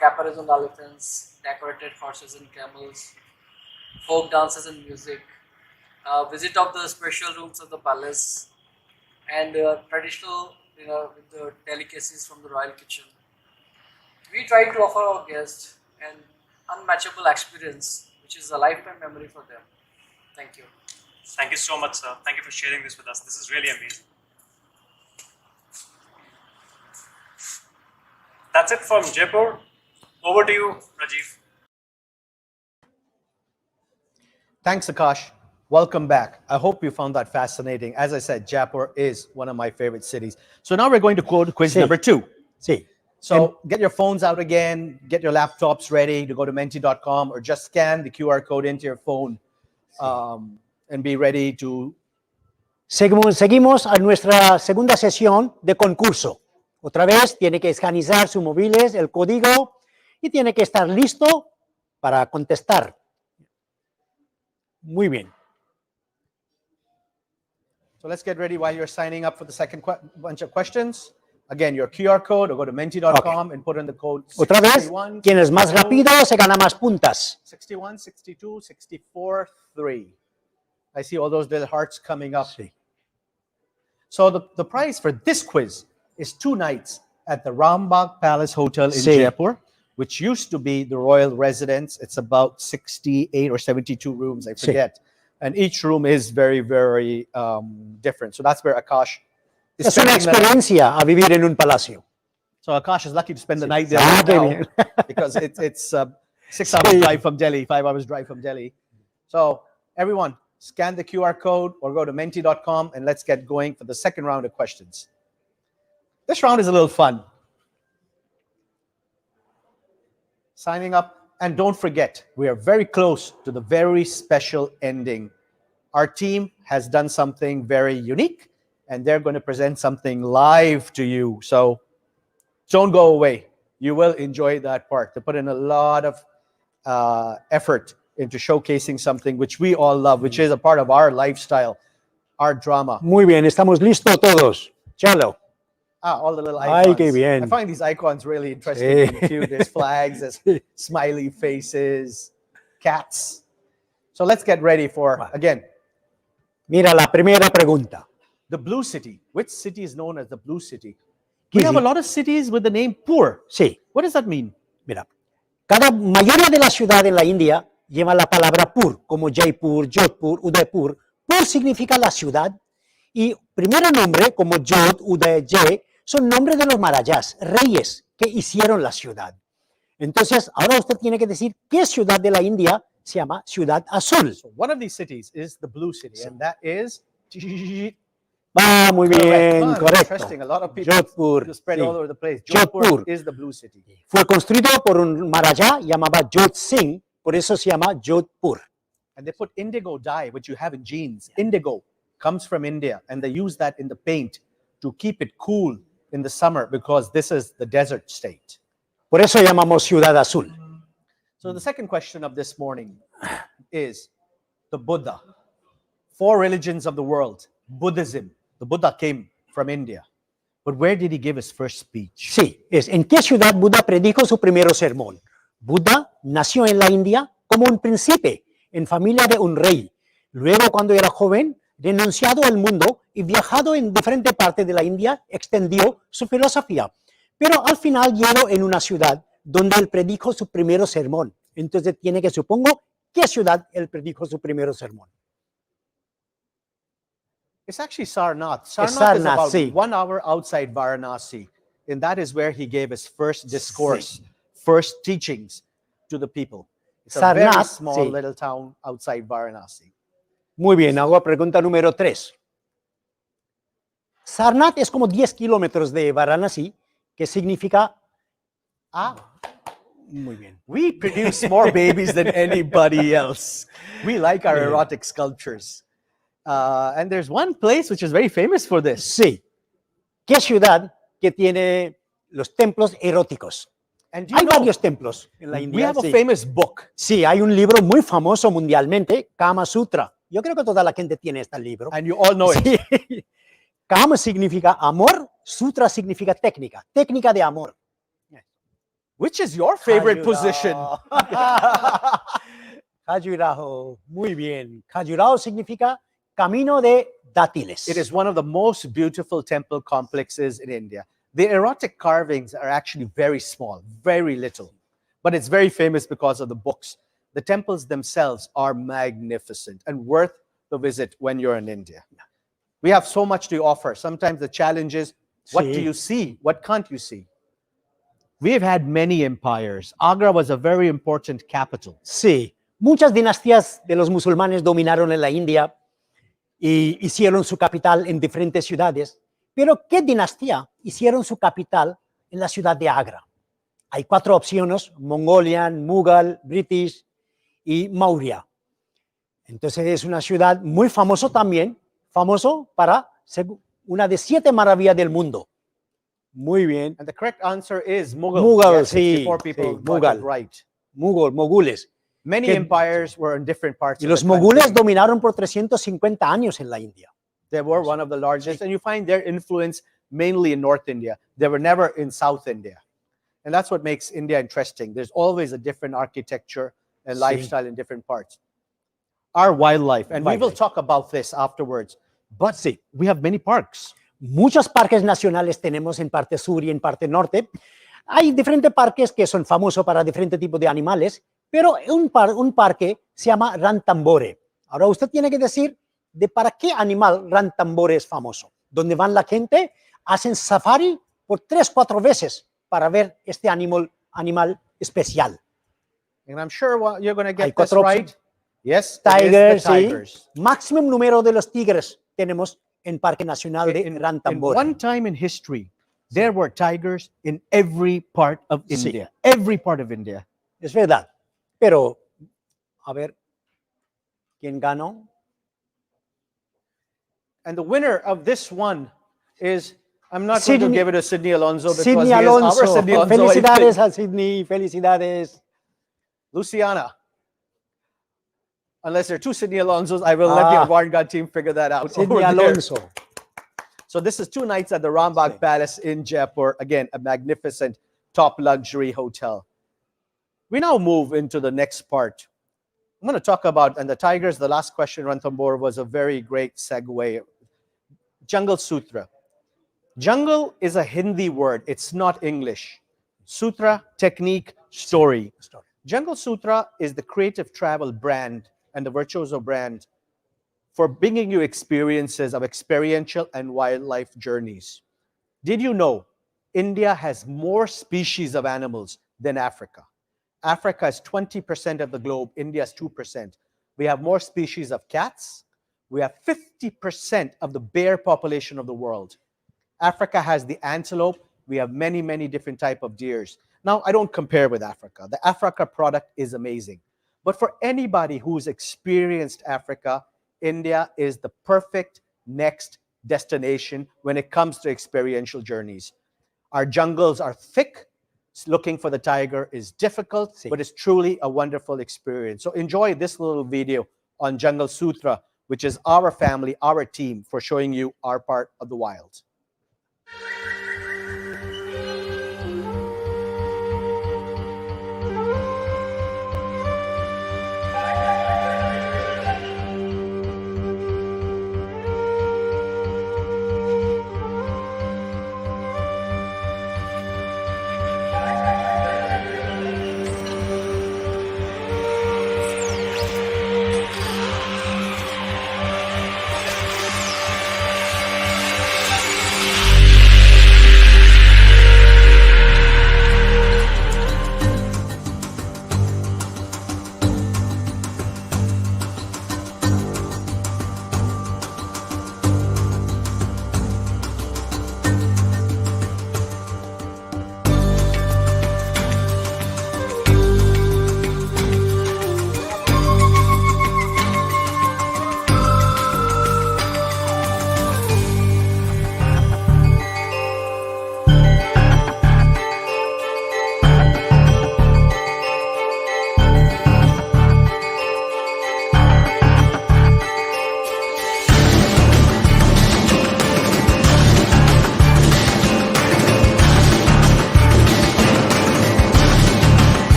S13: caparisoned elephants, decorated horses and camels, folk dances and music, visit of the special rooms of the palace, and traditional, with the delicacies from the royal kitchen. We try to offer our guests an unmatchable experience, which is a lifetime memory for them. Thank you.
S19: Thank you so much, sir. Thank you for sharing this with us. This is really amazing. That's it from Jaipur. Over to you, Rajiv.
S8: Thanks, Akash. Welcome back. I hope you found that fascinating. As I said, Jaipur is one of my favorite cities. So now we're going to go to quiz number 2. So get your phones out again, get your laptops ready to go to menti.com, or just scan the QR code into your phone and be ready to...
S9: Seguimos a nuestra segunda sesión de concurso. Otra vez tiene que escanear sus móviles, el código, y tiene que estar listo para contestar. Muy bien.
S8: So let's get ready while you're signing up for the second bunch of questions. Again, your QR code, or go to menti.com and put in the code 61.
S9: Otra vez, quien es más rápido se gana más puntas.
S8: 61, 62, 64, 3. I see all those little hearts coming up. So the prize for this quiz is 2 nights at the Rambagh Palace Hotel in Jaipur, which used to be the royal residence. It's about 68 or 72 rooms, I forget. And each room is very, very different. So that's where Akash is.
S9: Es una experiencia a vivir en un palacio.
S8: So Akash is lucky to spend the night there right now because it's 6 hours drive from Delhi, 5 hours drive from Delhi. So everyone, scan the QR code or go to menti.com and let's get going for the second round of questions. This round is a little fun. Signing up, and don't forget, we are very close to the very special ending. Our team has done something very unique, and they're going to present something live to you. So don't go away. You will enjoy that part. They put in a lot of effort into showcasing something which we all love, which is a part of our lifestyle, our drama.
S9: Muy bien, estamos listos todos. Chalo.
S8: All the little icons.
S9: Ay, qué bien.
S8: I find these icons really interesting and cute. There's flags, there's smiley faces, cats. So let's get ready for, again.
S9: Mira la primera pregunta.
S8: The Blue City. Which city is known as the Blue City? We have a lot of cities with the name Pur.
S9: Sí.
S8: What does that mean?
S9: Mira, cada mayoría de las ciudades en la India lleva la palabra Pur, como Jaipur, Jodhpur, Udaipur. Pur significa la ciudad y primer nombre como Jodh, Uday, Jay son nombres de los Maharajas, reyes que hicieron la ciudad. Entonces, ahora usted tiene que decir qué ciudad de la India se llama Ciudad Azul.
S8: So one of these cities is the Blue City, and that is...
S9: muy bien, correcto.
S8: Interesting. A lot of people
S9: Jodhpur.
S8: spread all over the place.
S9: Jodhpur
S8: is the Blue City.
S9: Fue construido por un Maharaja llamado Jodh Singh, por eso se llama Jodhpur.
S8: And they put indigo dye, which you have in jeans. Indigo comes from India, and they use that in the paint to keep it cool in the summer because this is the desert state.
S9: Por eso llamamos Ciudad Azul.
S8: So the second question of this morning is the Buddha. 4 religions of the world. Buddhism. The Buddha came from India. But where did he give his first speech?
S9: Sí, es en qué ciudad Buda predijo su primer sermón. Buda nació en la India como un príncipe, en familia de un rey. Luego, cuando era joven, renunciado al mundo y viajado en diferentes partes de la India, extendió su filosofía. Pero al final llegó en una ciudad donde él predicó su primer sermón. Entonces tiene que, supongo, ¿qué ciudad él predicó su primer sermón?
S8: It's actually Sarnath. Sarnath is about 1 hour outside Varanasi. And that is where he gave his first discourse, first teachings to the people. It's a very
S9: Sarnath,
S8: small
S9: sí.
S8: little town outside Varanasi.
S9: Muy bien, hago pregunta número 3. Sarnath es como 10 kilómetros de Varanasi, que significa... Muy bien.
S8: We produce more babies than anybody else. We like our
S9: Yeah.
S8: erotic sculptures. And there's one place which is very famous for this.
S9: Sí. ¿Qué ciudad que tiene los templos eróticos?
S8: And do you
S9: Hay
S8: know,
S9: varios templos en la India.
S8: we have a
S9: sí.
S8: famous book.
S9: Sí, hay un libro muy famoso mundialmente, Kama Sutra. Yo creo que toda la gente tiene este libro.
S8: And you all know it.
S9: Sí. Kama significa amor, Sutra significa técnica, técnica de amor.
S8: Which is your favorite position?
S9: Khajuraho, muy bien. Khajuraho significa camino de dátiles.
S8: It is one of the most beautiful temple complexes in India. The erotic carvings are actually very small, very little, but it's very famous because of the books. The temples themselves are magnificent and worth the visit when you're in India. We have so much to offer. Sometimes the challenge is, what do
S9: Sí.
S8: you see? What can't you see? We have had many empires. Agra was a very important capital.
S9: Sí, muchas dinastías de los musulmanes dominaron en la India y hicieron su capital en diferentes ciudades. Pero ¿qué dinastía hicieron su capital en la ciudad de Agra? Hay 4 opciones: Mongolian, Mughal, British y Maurya. Entonces es una ciudad muy famosa también, famoso para ser una de 7 maravillas del mundo. Muy bien.
S8: And the correct answer is Mughal.
S9: Mughal,
S8: Yes,
S9: sí,
S8: 64 people
S9: sí,
S8: got
S9: Mughal.
S8: it right.
S9: Mogules.
S8: Many
S9: Que-
S8: empires were in different parts
S9: Y
S8: of
S9: los
S8: the country.
S9: mogules dominaron por 350 años en la India.
S8: They were one of the largest, and you find their influence mainly in North India. They were never in South India. And that's what makes India interesting. There's always a different architecture and
S9: Sí.
S8: lifestyle in different parts. Our wildlife, and we will
S9: Wildlife.
S8: talk about this afterwards. But
S9: Sí.
S8: we have many parks.
S9: Muchos parques nacionales tenemos en parte sur y en parte norte. Hay diferentes parques que son famosos para diferentes tipos de animales, pero un parque se llama Ranthambore. Ahora usted tiene que decir de para qué animal Ranthambore es famoso. Donde van la gente, hacen safari por 3-4 veces para ver este animal especial.
S8: And I'm sure you're going to
S9: Hay
S8: get this
S9: 4
S8: right. Yes,
S9: Tigers,
S8: it is the
S9: sí.
S8: tigers.
S9: Máximo número de los tigres tenemos en Parque Nacional de
S8: In
S9: Ranthambore.
S8: one time in history, there were tigers in every part of
S9: Sí.
S8: India. Every part of India.
S9: Es verdad. Pero, a ver, ¿quién ganó?
S8: And the winner of this one is, I'm not going to
S9: Sydney-
S8: give it to Sidney Alonso because
S9: Sidney
S8: he is our
S9: Alonso.
S8: Sidney Alonso.
S9: Felicidades a Sidney, felicidades.
S8: Luciana. Unless there are 2 Sidney Alonsos, I will let the Avant Garde team figure that out.
S9: Sidney
S8: over there.
S9: Alonso.
S8: So this is 2 nights at the Rambagh Palace in Jaipur. Again, a magnificent top luxury hotel. We now move into the next part. I'm going to talk about, and the tigers, the last question, Ranthambore, was a very great segue. Jungle Sutra. Jungle is a Hindi word. It's not English. Sutra, technique, story. Jungle Sutra is the creative travel brand and the Virtuoso brand for bringing you experiences of experiential and wildlife journeys. Did you know India has more species of animals than Africa? Africa is 20% of the globe, India is 2%. We have more species of cats. We have 50% of the bear population of the world. Africa has the antelope. We have many, many different type of deers. Now, I don't compare with Africa. The Africa product is amazing. But for anybody who's experienced Africa, India is the perfect next destination when it comes to experiential journeys. Our jungles are thick. Looking for the tiger is difficult, but it's truly a wonderful experience. So enjoy this little video on Jungle Sutra, which is our family, our team, for showing you our part of the wild.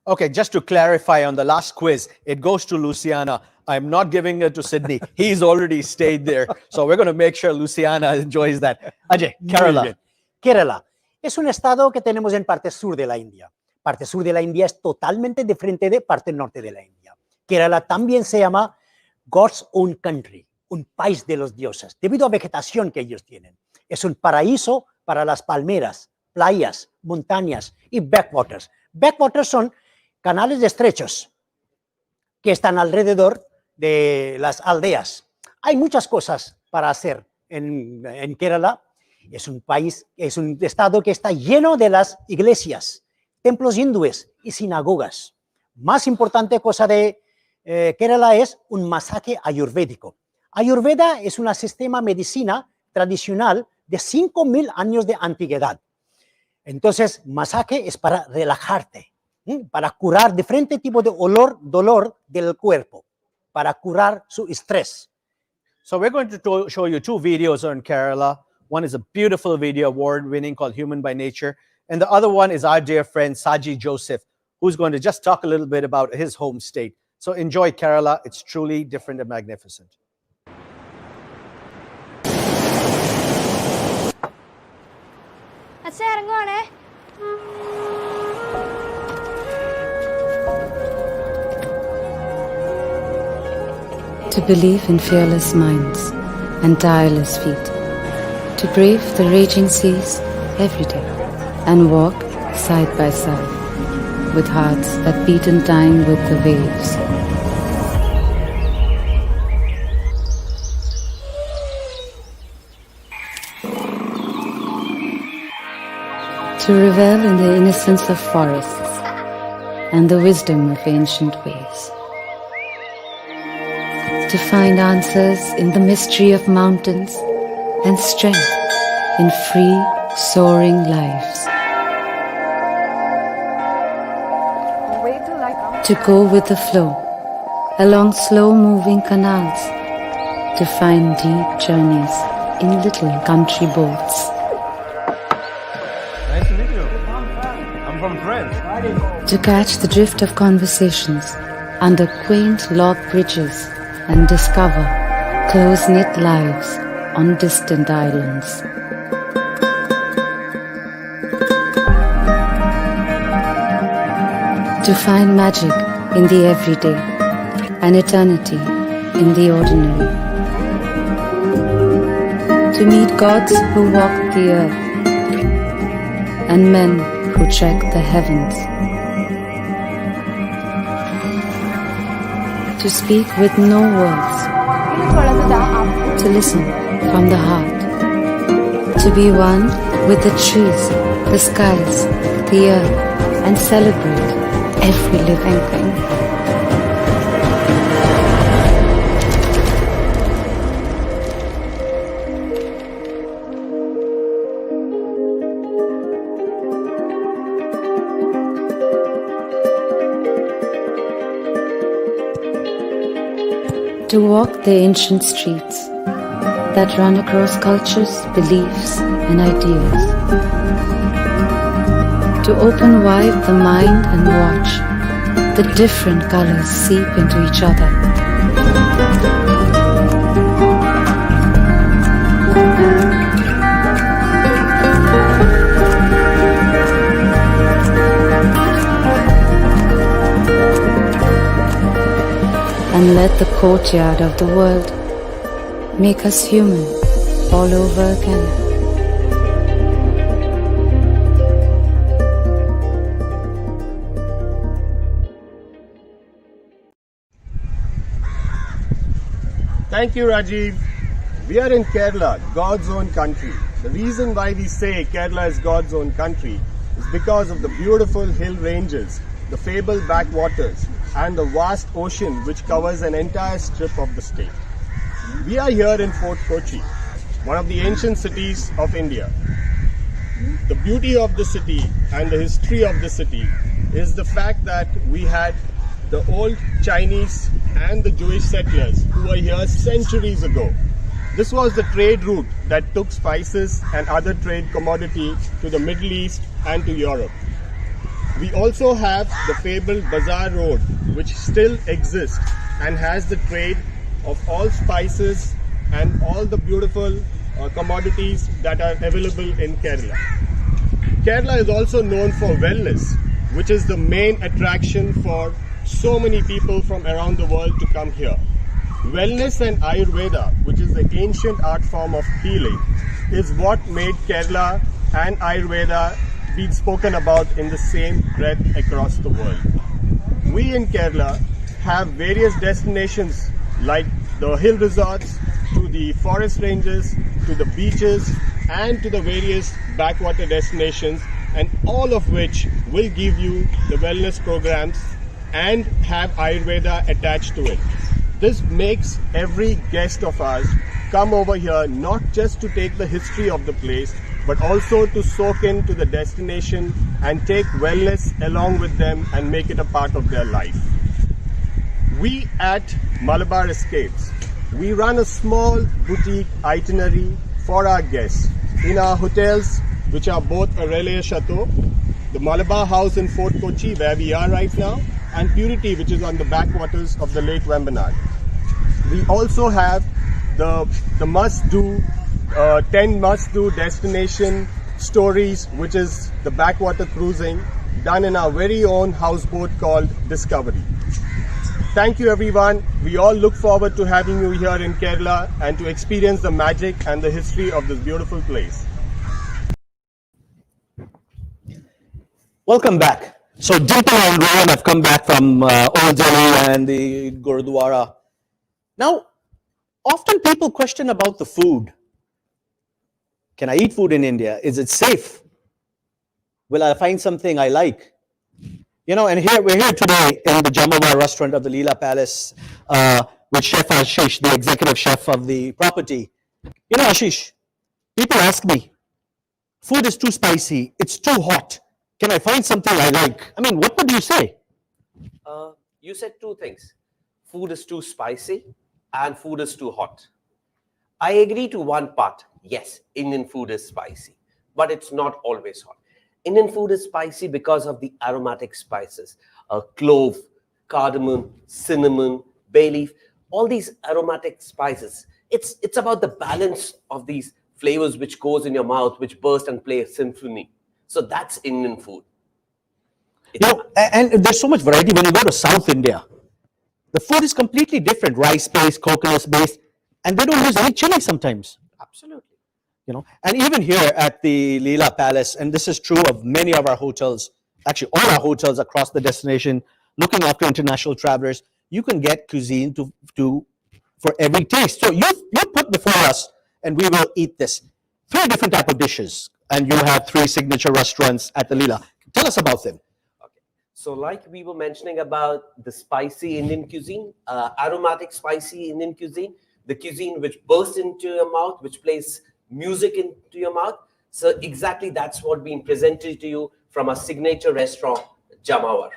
S8: Okay, just to clarify on the last quiz, it goes to Luciana. I'm not giving it to Sydney. He's already stayed there. So we're going to make sure Luciana enjoys that. Ajay,
S9: Muy
S8: Kerala.
S9: bien. Kerala es un estado que tenemos en parte sur de la India. Parte sur de la India es totalmente diferente de parte norte de la India. Kerala también se llama God's Own Country, un país de los dioses, debido a vegetación que ellos tienen. Es un paraíso para las palmeras, playas, montañas y backwaters. Backwaters son canales estrechos que están alrededor de las aldeas. Hay muchas cosas para hacer en Kerala. Es un país, es un estado que está lleno de las iglesias, templos hindúes y sinagogas. Más importante cosa de Kerala es un masaje ayurvédico. Ayurveda es un sistema de medicina tradicional de 5.000 años de antigüedad. Entonces, masaje es para relajarte, para curar diferentes tipos de dolor del cuerpo, para curar su estrés.
S8: So we're going to show you two videos on Kerala. One is a beautiful video, award-winning, called Human by Nature. And the other one is our dear friend, Saji Joseph, who's going to just talk a little bit about his home state. So enjoy Kerala. It's truly different and magnificent.
S16: To believe in fearless minds and tireless feet, to brave the raging seas every day and walk side by side with hearts that beat in time with the waves. To revel in the innocence of forests and the wisdom of ancient ways. To find answers in the mystery of mountains and strength in free, soaring lives. To go with the flow along slow-moving canals. To find deep journeys in little country boats.
S20: Nice to meet you. I'm from France.
S16: To catch the drift of conversations under quaint log bridges and discover close-knit lives on distant islands. To find magic in the everyday and eternity in the ordinary. To meet gods who walk the earth and men who trek the heavens. To speak with no words, to listen from the heart, to be one with the trees, the skies, the earth, and celebrate every living thing. To walk the ancient streets that run across cultures, beliefs, and ideas. To open wide the mind and watch the different colors seep into each other. And let the courtyard of the world make us human all over again.
S20: Thank you, Rajiv. We are in Kerala, God's own country. The reason why we say Kerala is God's own country is because of the beautiful hill ranges, the fabled backwaters, and the vast ocean which covers an entire strip of the state. We are here in Fort Kochi, one of the ancient cities of India. The beauty of the city and the history of the city is the fact that we had the old Chinese and the Jewish settlers who were here centuries ago. This was the trade route that took spices and other trade commodity to the Middle East and to Europe. We also have the fabled Bazaar Road, which still exists and has the trade of all spices and all the beautiful commodities that are available in Kerala. Kerala is also known for wellness, which is the main attraction for so many people from around the world to come here. Wellness and Ayurveda, which is the ancient art form of healing, is what made Kerala and Ayurveda be spoken about in the same breath across the world. We in Kerala have various destinations like the hill resorts, to the forest ranges, to the beaches, and to the various backwater destinations, and all of which will give you the wellness programs and have Ayurveda attached to it. This makes every guest of ours come over here not just to take the history of the place, but also to soak into the destination and take wellness along with them and make it a part of their life. We at Malabar Escapes, we run a small boutique itinerary for our guests in our hotels, which are both Aurelia Chateau, the Malabar House in Fort Kochi, where we are right now, and Purity, which is on the backwaters of the Lake Vembanad. We also have the must-do, 10 must-do destination stories, which is the backwater cruising, done in our very own houseboat called Discovery. Thank you, everyone. We all look forward to having you here in Kerala and to experience the magic and the history of this beautiful place.
S8: Welcome back. So Dimple and Rohan have come back from Old Delhi and the Gurdwara. Now, often people question about the food. Can I eat food in India? Is it safe? Will I find something I like? You know, and we're here today in the Jamawar restaurant of the Leela Palace with Chef Ashish, the executive chef of the property. You know, Ashish, people ask me, food is too spicy, it's too hot. Can I find something I like? I mean, what would you say?
S21: You said two things. Food is too spicy and food is too hot. I agree to one part. Yes, Indian food is spicy, but it's not always hot. Indian food is spicy because of the aromatic spices, clove, cardamom, cinnamon, bay leaf, all these aromatic spices. It's about the balance of these flavors which goes in your mouth, which burst and play a symphony. So that's Indian food.
S8: You know, and there's so much variety when you go to South India. The food is completely different, rice-based, coconut-based, and they don't use any chili sometimes.
S21: Absolutely.
S8: You know, and even here at the Leela Palace, and this is true of many of our hotels, actually all our hotels across the destination, looking after international travelers, you can get cuisine for every taste. So you put before us, and we will eat this. 3 different type of dishes, and you have 3 signature restaurants at the Leela. Tell us about them.
S21: So like we were mentioning about the spicy Indian cuisine, aromatic spicy Indian cuisine, the cuisine which bursts into your mouth, which plays music into your mouth. So exactly that's what being presented to you from our signature restaurant, Jamawar.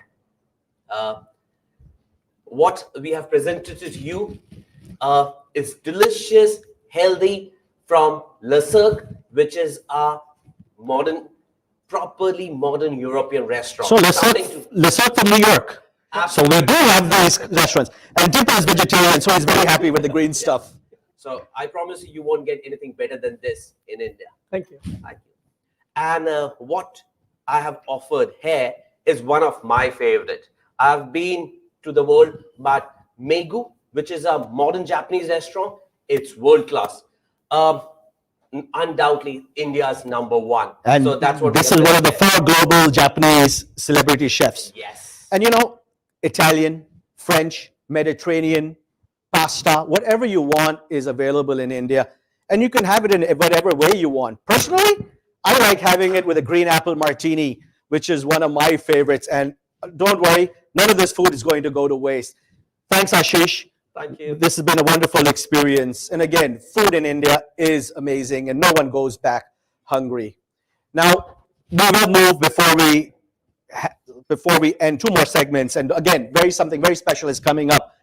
S21: What we have presented to you is delicious, healthy from Le Cirque, which is our properly modern European restaurant.
S8: So Le Cirque from New York.
S21: Absolutely.
S8: So we do have these restaurants. And Dimple is vegetarian, so he's very happy with the green stuff.
S21: So I promise you won't get anything better than this in India.
S8: Thank you.
S21: Thank you. And what I have offered here is one of my favorite. I've been to the world, but Megu, which is a modern Japanese restaurant, it's world class. Undoubtedly India's #1.
S8: And
S21: so that's what
S8: this is one of the 4 global Japanese celebrity chefs.
S21: Yes.
S8: And you know, Italian, French, Mediterranean, pasta, whatever you want is available in India. And you can have it in whatever way you want. Personally, I like having it with a green apple martini, which is one of my favorites. And don't worry, none of this food is going to go to waste. Thanks, Ashish.
S21: Thank you.
S8: This has been a wonderful experience. And again, food in India is amazing and no one goes back hungry. Now, we will move before we end 2 more segments. And again, something very special is coming up.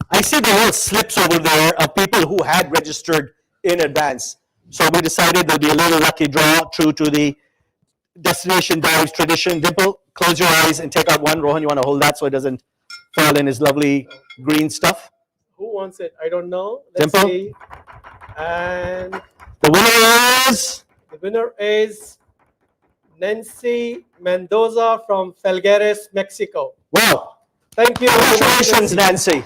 S8: I see the little slips over there of people who had registered in advance. So we decided there'll be a little lucky draw true to the Destination Dives tradition. Dimple, close your eyes and take out one. Rohan, you want to hold that so it doesn't fall in his lovely green stuff?
S14: Who wants it? I don't know. Let's
S8: Dimple?
S14: see. And
S8: The winner is Nancy Mendoza from Felgueres, Mexico. Wow. Thank you. Congratulations, Nancy.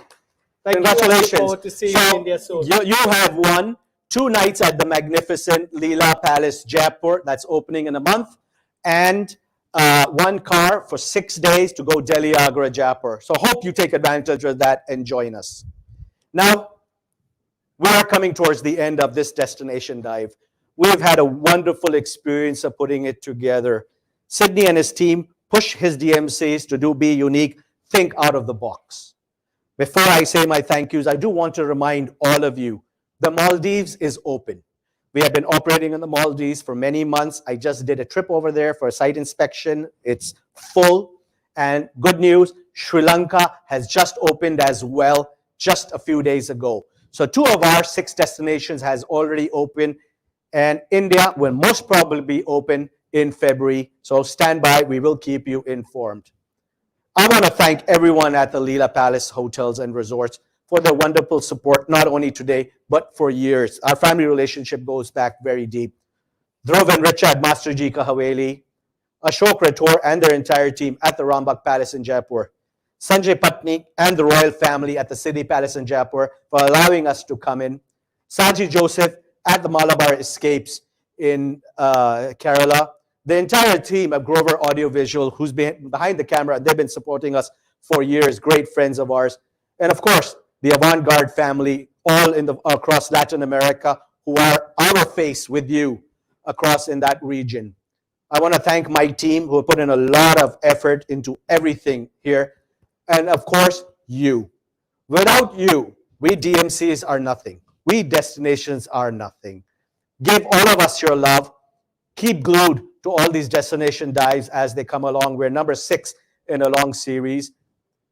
S14: Thank
S8: Congratulations.
S14: You. I look forward to seeing you in India soon.
S8: You have won 2 nights at the magnificent Leela Palace, Jaipur. That's opening in a month. And 1 car for 6 days to go Delhi, Agra, Jaipur. So hope you take advantage of that and join us. Now, we are coming towards the end of this destination dive. We've had a wonderful experience of putting it together. Sydney and his team push his DMCs to be unique, think out of the box. Before I say my thank yous, I do want to remind all of you, the Maldives is open. We have been operating in the Maldives for many months. I just did a trip over there for a site inspection. It's full. And good news, Sri Lanka has just opened as well just a few days ago. So 2 of our 6 destinations has already opened, and India will most probably be open in February. So stand by, we will keep you informed. I want to thank everyone at the Leela Palace Hotels and Resorts for their wonderful support, not only today, but for years. Our family relationship goes back very deep. Dhruv and Richard, Master Ji Ka Haveli, Ashok Rathore and their entire team at the Rambagh Palace in Jaipur, Sanjay Patni and the royal family at the City Palace in Jaipur for allowing us to come in, Saji Joseph at the Malabar Escapes in Kerala, the entire team of Grover Audiovisual who's been behind the camera, they've been supporting us for years, great friends of ours, and of course, the Avant Garde family, all across Latin America, who are our face with you across in that region. I want to thank my team who have put in a lot of effort into everything here. And of course, you. Without you, we DMCs are nothing. We destinations are nothing. Give all of us your love. Keep glued to all these destination dives as they come along. We're number 6 in a long series.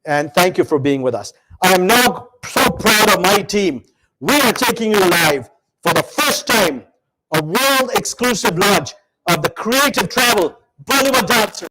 S8: And thank you for being with us. I am now so proud of my team. We are taking you live for the first time, a world exclusive launch of the Creative Travel Bollywood Dancer.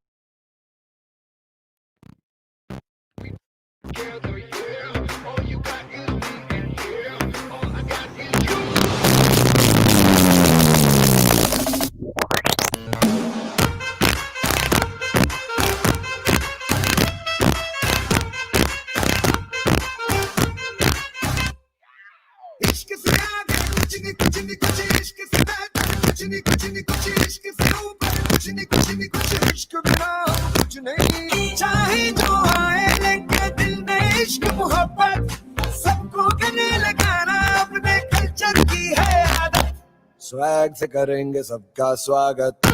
S1: Swag से करेंगे सबका स्वागत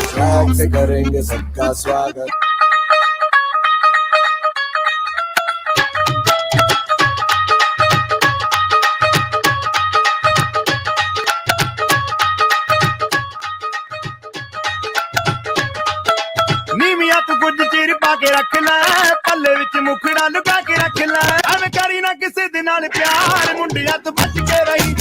S1: swag से करेंगे सबका स्वागत
S22: ਨੀਵੀਆਂ ਤੂੰ ਕੁਝ ਚਿਰ ਪਾ ਕੇ ਰੱਖ ਲੈ ਪੱਲੇ ਵਿੱਚ ਮੁਖੜਾ ਲੁਕਾ ਕੇ ਰੱਖ ਲੈ ਐਵੇਂ ਕਰੀ ਨਾ ਕਿਸੇ ਦੇ ਨਾਲ ਪਿਆਰ ਮੁੰਡਿਆਂ ਤੋਂ ਬਚ ਕੇ ਰਹੀ